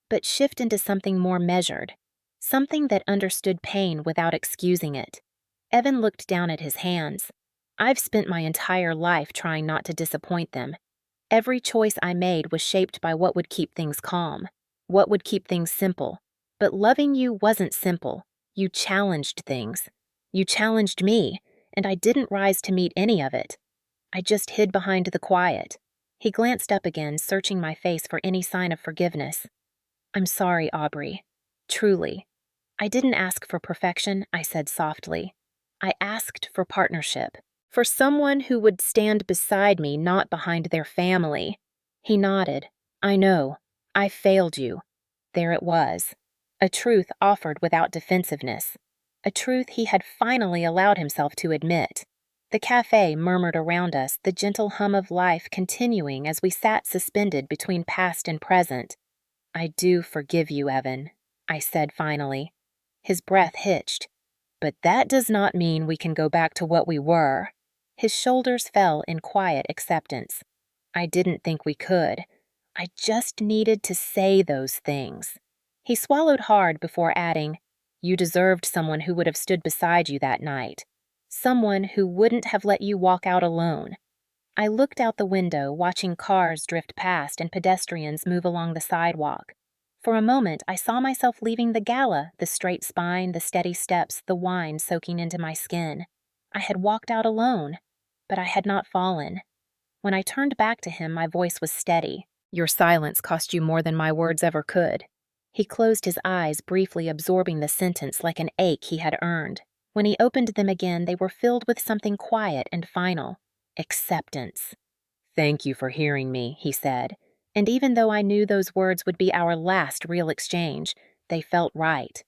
but shift into something more measured, something that understood pain without excusing it. Evan looked down at his hands. "I've spent my entire life trying not to disappoint them. Every choice I made was shaped by what would keep things calm, what would keep things simple. But loving you wasn't simple. You challenged things. You challenged me, and I didn't rise to meet any of it. I just hid behind the quiet." He glanced up again, searching my face for any sign of forgiveness. "I'm sorry, Aubrey. Truly. I didn't ask for perfection," I said softly. "I asked for partnership. For someone who would stand beside me, not behind their family." He nodded. "I know. I failed you." There it was. A truth offered without defensiveness. A truth he had finally allowed himself to admit. The cafe murmured around us, the gentle hum of life continuing as we sat suspended between past and present. "I do forgive you, Evan," I said finally. His breath hitched. "But that does not mean we can go back to what we were." His shoulders fell in quiet acceptance. "I didn't think we could. I just needed to say those things." He swallowed hard before adding, "You deserved someone who would have stood beside you that night. Someone who wouldn't have let you walk out alone." I looked out the window, watching cars drift past and pedestrians move along the sidewalk. For a moment, I saw myself leaving the gala, the straight spine, the steady steps, the wine soaking into my skin. I had walked out alone, but I had not fallen. When I turned back to him, my voice was steady. "Your silence cost you more than my words ever could." He closed his eyes, briefly absorbing the sentence like an ache he had earned. When he opened them again, they were filled with something quiet and final. Acceptance. "Thank you for hearing me," he said. And even though I knew those words would be our last real exchange, they felt right.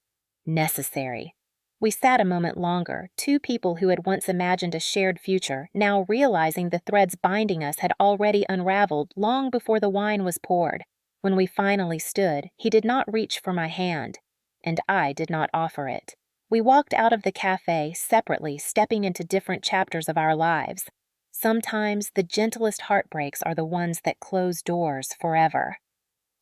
Necessary. We sat a moment longer, two people who had once imagined a shared future, now realizing the threads binding us had already unraveled long before the wine was poured. When we finally stood, he did not reach for my hand, and I did not offer it. We walked out of the cafe separately, stepping into different chapters of our lives. Sometimes the gentlest heartbreaks are the ones that close doors forever.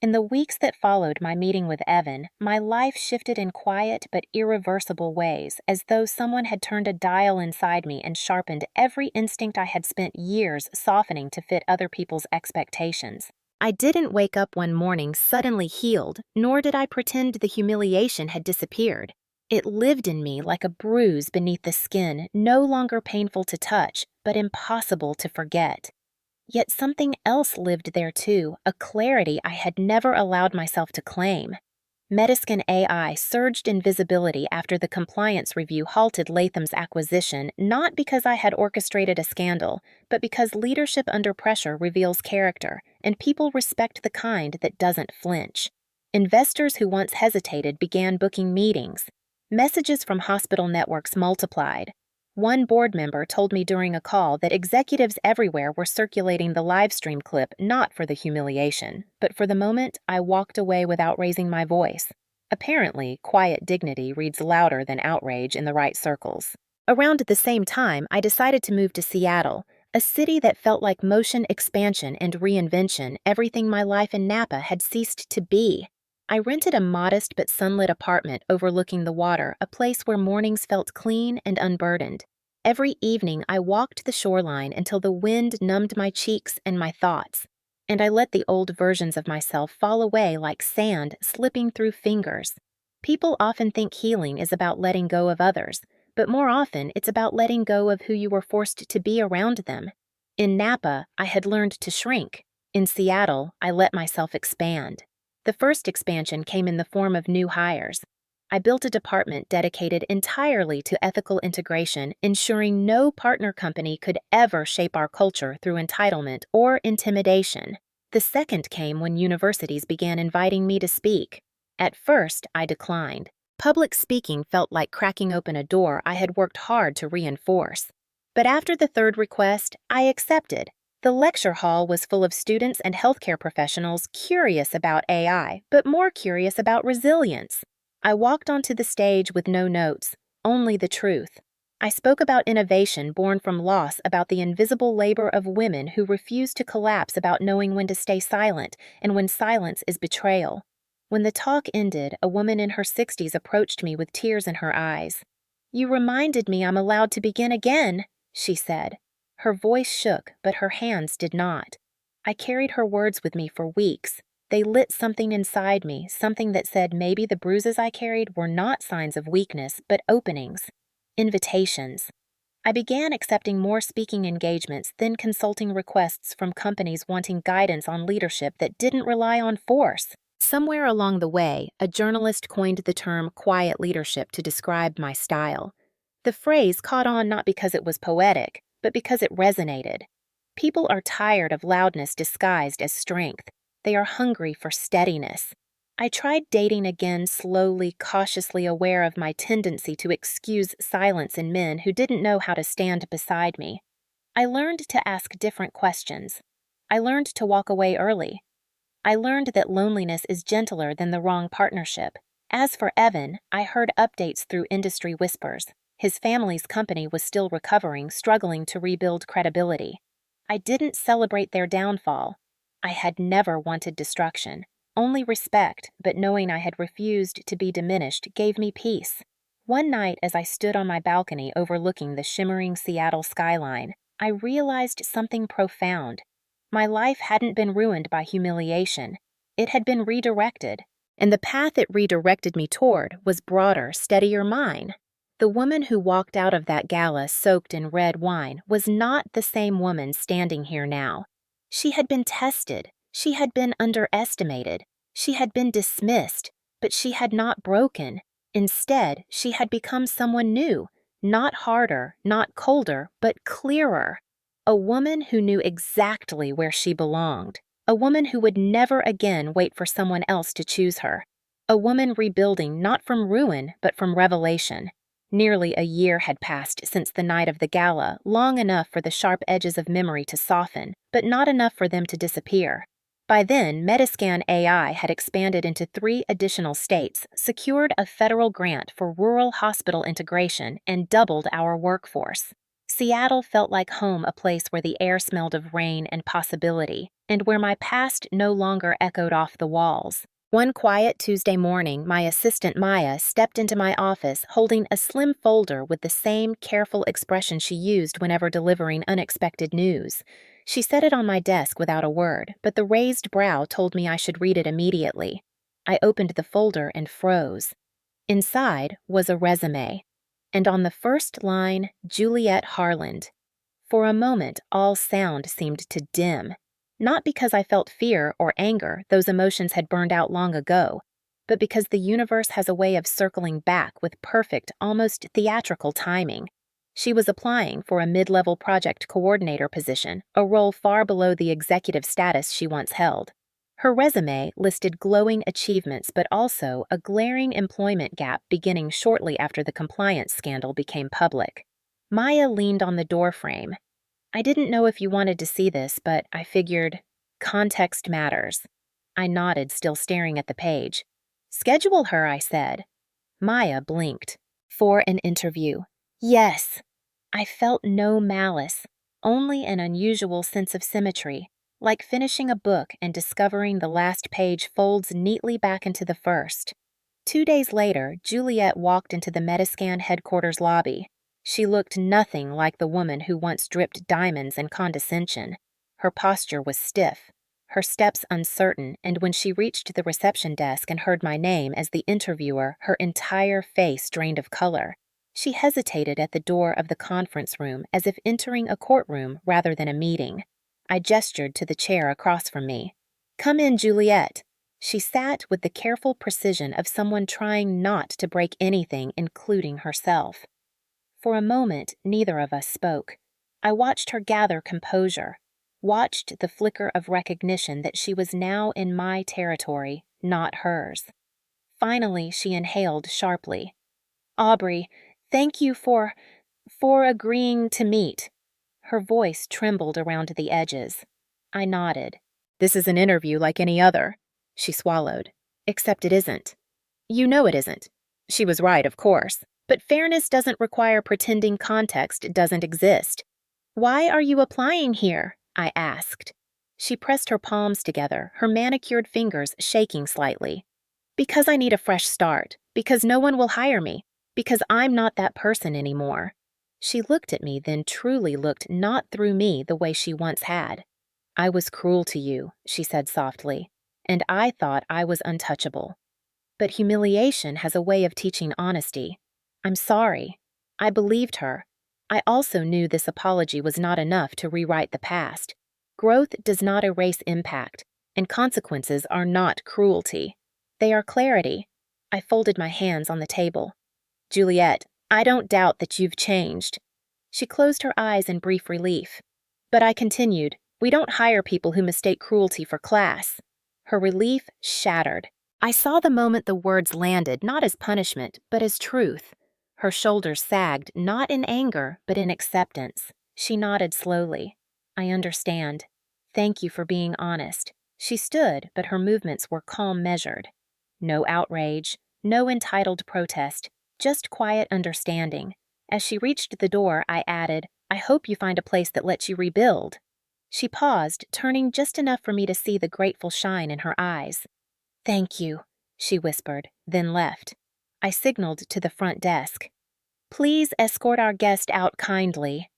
In the weeks that followed my meeting with Evan, my life shifted in quiet but irreversible ways, as though someone had turned a dial inside me and sharpened every instinct I had spent years softening to fit other people's expectations. I didn't wake up one morning suddenly healed, nor did I pretend the humiliation had disappeared. It lived in me like a bruise beneath the skin, no longer painful to touch, but impossible to forget. Yet something else lived there too, a clarity I had never allowed myself to claim. Metaskin AI surged in visibility after the compliance review halted Latham's acquisition, not because I had orchestrated a scandal, but because leadership under pressure reveals character, and people respect the kind that doesn't flinch. Investors who once hesitated began booking meetings. Messages from hospital networks multiplied. One board member told me during a call that executives everywhere were circulating the livestream clip not for the humiliation, but for the moment I walked away without raising my voice. Apparently, quiet dignity reads louder than outrage in the right circles. Around the same time, I decided to move to Seattle, a city that felt like motion expansion and reinvention, everything my life in Napa had ceased to be. I rented a modest but sunlit apartment overlooking the water, a place where mornings felt clean and unburdened. Every evening, I walked the shoreline until the wind numbed my cheeks and my thoughts, and I let the old versions of myself fall away like sand slipping through fingers. People often think healing is about letting go of others, but more often it's about letting go of who you were forced to be around them. In Napa, I had learned to shrink. In Seattle, I let myself expand. The first expansion came in the form of new hires. I built a department dedicated entirely to ethical integration, ensuring no partner company could ever shape our culture through entitlement or intimidation. The second came when universities began inviting me to speak. At first, I declined. Public speaking felt like cracking open a door I had worked hard to reinforce. But after the third request, I accepted. The lecture hall was full of students and healthcare professionals curious about AI, but more curious about resilience. I walked onto the stage with no notes, only the truth. I spoke about innovation born from loss, about the invisible labor of women who refuse to collapse, about knowing when to stay silent and when silence is betrayal. When the talk ended, a woman in her 60s approached me with tears in her eyes. "You reminded me I'm allowed to begin again," she said. Her voice shook, but her hands did not. I carried her words with me for weeks. They lit something inside me, something that said maybe the bruises I carried were not signs of weakness, but openings, invitations. I began accepting more speaking engagements, then consulting requests from companies wanting guidance on leadership that didn't rely on force. Somewhere along the way, a journalist coined the term quiet leadership to describe my style. The phrase caught on not because it was poetic, but because it resonated. People are tired of loudness disguised as strength. They are hungry for steadiness. I tried dating again slowly, cautiously aware of my tendency to excuse silence in men who didn't know how to stand beside me. I learned to ask different questions. I learned to walk away early. I learned that loneliness is gentler than the wrong partnership. As for Evan, I heard updates through industry whispers. His family's company was still recovering, struggling to rebuild credibility. I didn't celebrate their downfall. I had never wanted destruction, only respect, but knowing I had refused to be diminished gave me peace. One night, as I stood on my balcony overlooking the shimmering Seattle skyline, I realized something profound. My life hadn't been ruined by humiliation. It had been redirected, and the path it redirected me toward was broader, steadier mine. The woman who walked out of that gala soaked in red wine was not the same woman standing here now. She had been tested. She had been underestimated. She had been dismissed, but she had not broken. Instead, she had become someone new, not harder, not colder, but clearer. A woman who knew exactly where she belonged. A woman who would never again wait for someone else to choose her. A woman rebuilding not from ruin, but from revelation. Nearly a year had passed since the night of the gala, long enough for the sharp edges of memory to soften, but not enough for them to disappear. By then, Metascan AI had expanded into 3 additional states, secured a federal grant for rural hospital integration, and doubled our workforce. Seattle felt like home, a place where the air smelled of rain and possibility, and where my past no longer echoed off the walls. One quiet Tuesday morning, my assistant Maya stepped into my office holding a slim folder with the same careful expression she used whenever delivering unexpected news. She set it on my desk without a word, but the raised brow told me I should read it immediately. I opened the folder and froze. Inside was a resume, and on the first line, Juliet Harland. For a moment, all sound seemed to dim. Not because I felt fear or anger, those emotions had burned out long ago, but because the universe has a way of circling back with perfect, almost theatrical timing. She was applying for a mid-level project coordinator position, a role far below the executive status she once held. Her resume listed glowing achievements but also a glaring employment gap beginning shortly after the compliance scandal became public. Maya leaned on the doorframe. I didn't know if you wanted to see this, but I figured context matters. I nodded, still staring at the page. Schedule her, I said. Maya blinked. For an interview. Yes. I felt no malice, only an unusual sense of symmetry, like finishing a book and discovering the last page folds neatly back into the first. 2 days later, Juliet walked into the Metascan headquarters lobby. She looked nothing like the woman who once dripped diamonds and condescension. Her posture was stiff, her steps uncertain, and when she reached the reception desk and heard my name as the interviewer, her entire face drained of color. She hesitated at the door of the conference room as if entering a courtroom rather than a meeting. I gestured to the chair across from me. "Come in, Juliet." She sat with the careful precision of someone trying not to break anything, including herself. For a moment, neither of us spoke. I watched her gather composure, watched the flicker of recognition that she was now in my territory, not hers. Finally, she inhaled sharply. "Aubrey, thank you for agreeing to meet." Her voice trembled around the edges. I nodded. "This is an interview like any other," she swallowed. "Except it isn't." "You know it isn't." She was right, of course. But fairness doesn't require pretending context doesn't exist. "Why are you applying here?" I asked. She pressed her palms together, her manicured fingers shaking slightly. "Because I need a fresh start. Because no one will hire me. Because I'm not that person anymore." She looked at me, then truly looked not through me the way she once had. "I was cruel to you," she said softly, "and I thought I was untouchable. But humiliation has a way of teaching honesty. I'm sorry." I believed her. I also knew this apology was not enough to rewrite the past. Growth does not erase impact, and consequences are not cruelty. They are clarity. I folded my hands on the table. "Juliet, I don't doubt that you've changed." She closed her eyes in brief relief. But I continued, "We don't hire people who mistake cruelty for class." Her relief shattered. I saw the moment the words landed not as punishment, but as truth. Her shoulders sagged, not in anger, but in acceptance. She nodded slowly. "I understand. Thank you for being honest." She stood, but her movements were calm measured. No outrage, no entitled protest, just quiet understanding. As she reached the door, I added, "I hope you find a place that lets you rebuild." She paused, turning just enough for me to see the grateful shine in her eyes. "Thank you," she whispered, then left. I signaled to the front desk. "Please escort our guest out kindly."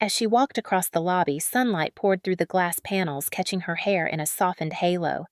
As she walked across the lobby, sunlight poured through the glass panels, catching her hair in a softened halo.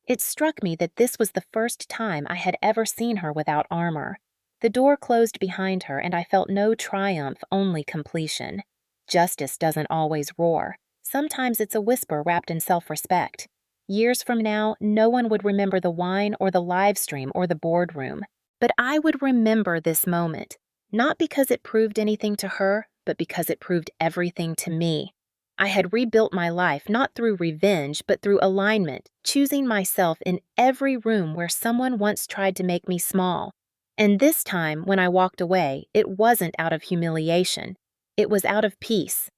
It struck me that this was the first time I had ever seen her without armor. The door closed behind her, and I felt no triumph, only completion. Justice doesn't always roar. Sometimes it's a whisper wrapped in self-respect. Years from now, no one would remember the wine or the live stream or the boardroom. But I would remember this moment, not because it proved anything to her, but because it proved everything to me. I had rebuilt my life not through revenge, but through alignment, choosing myself in every room where someone once tried to make me small. And this time, when I walked away, it wasn't out of humiliation. It was out of peace.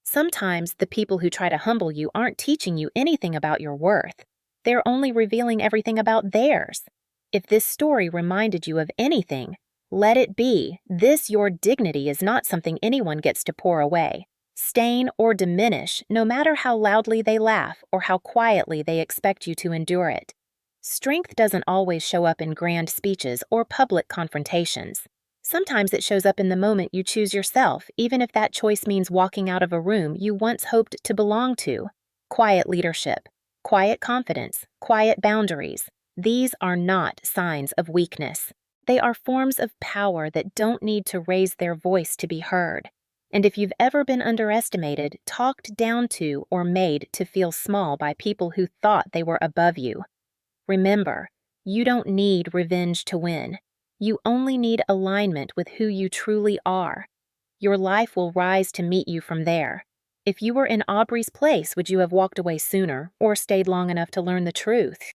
Sometimes the people who try to humble you aren't teaching you anything about your worth. They're only revealing everything about theirs. If this story reminded you of anything, let it be. This, your dignity, is not something anyone gets to pour away, stain, or diminish, no matter how loudly they laugh or how quietly they expect you to endure it. Strength doesn't always show up in grand speeches or public confrontations. Sometimes it shows up in the moment you choose yourself, even if that choice means walking out of a room you once hoped to belong to. Quiet leadership, quiet confidence, quiet boundaries. These are not signs of weakness. They are forms of power that don't need to raise their voice to be heard. And if you've ever been underestimated, talked down to, or made to feel small by people who thought they were above you, remember, you don't need revenge to win. You only need alignment with who you truly are. Your life will rise to meet you from there. If you were in Aubrey's place, would you have walked away sooner or stayed long enough to learn the truth?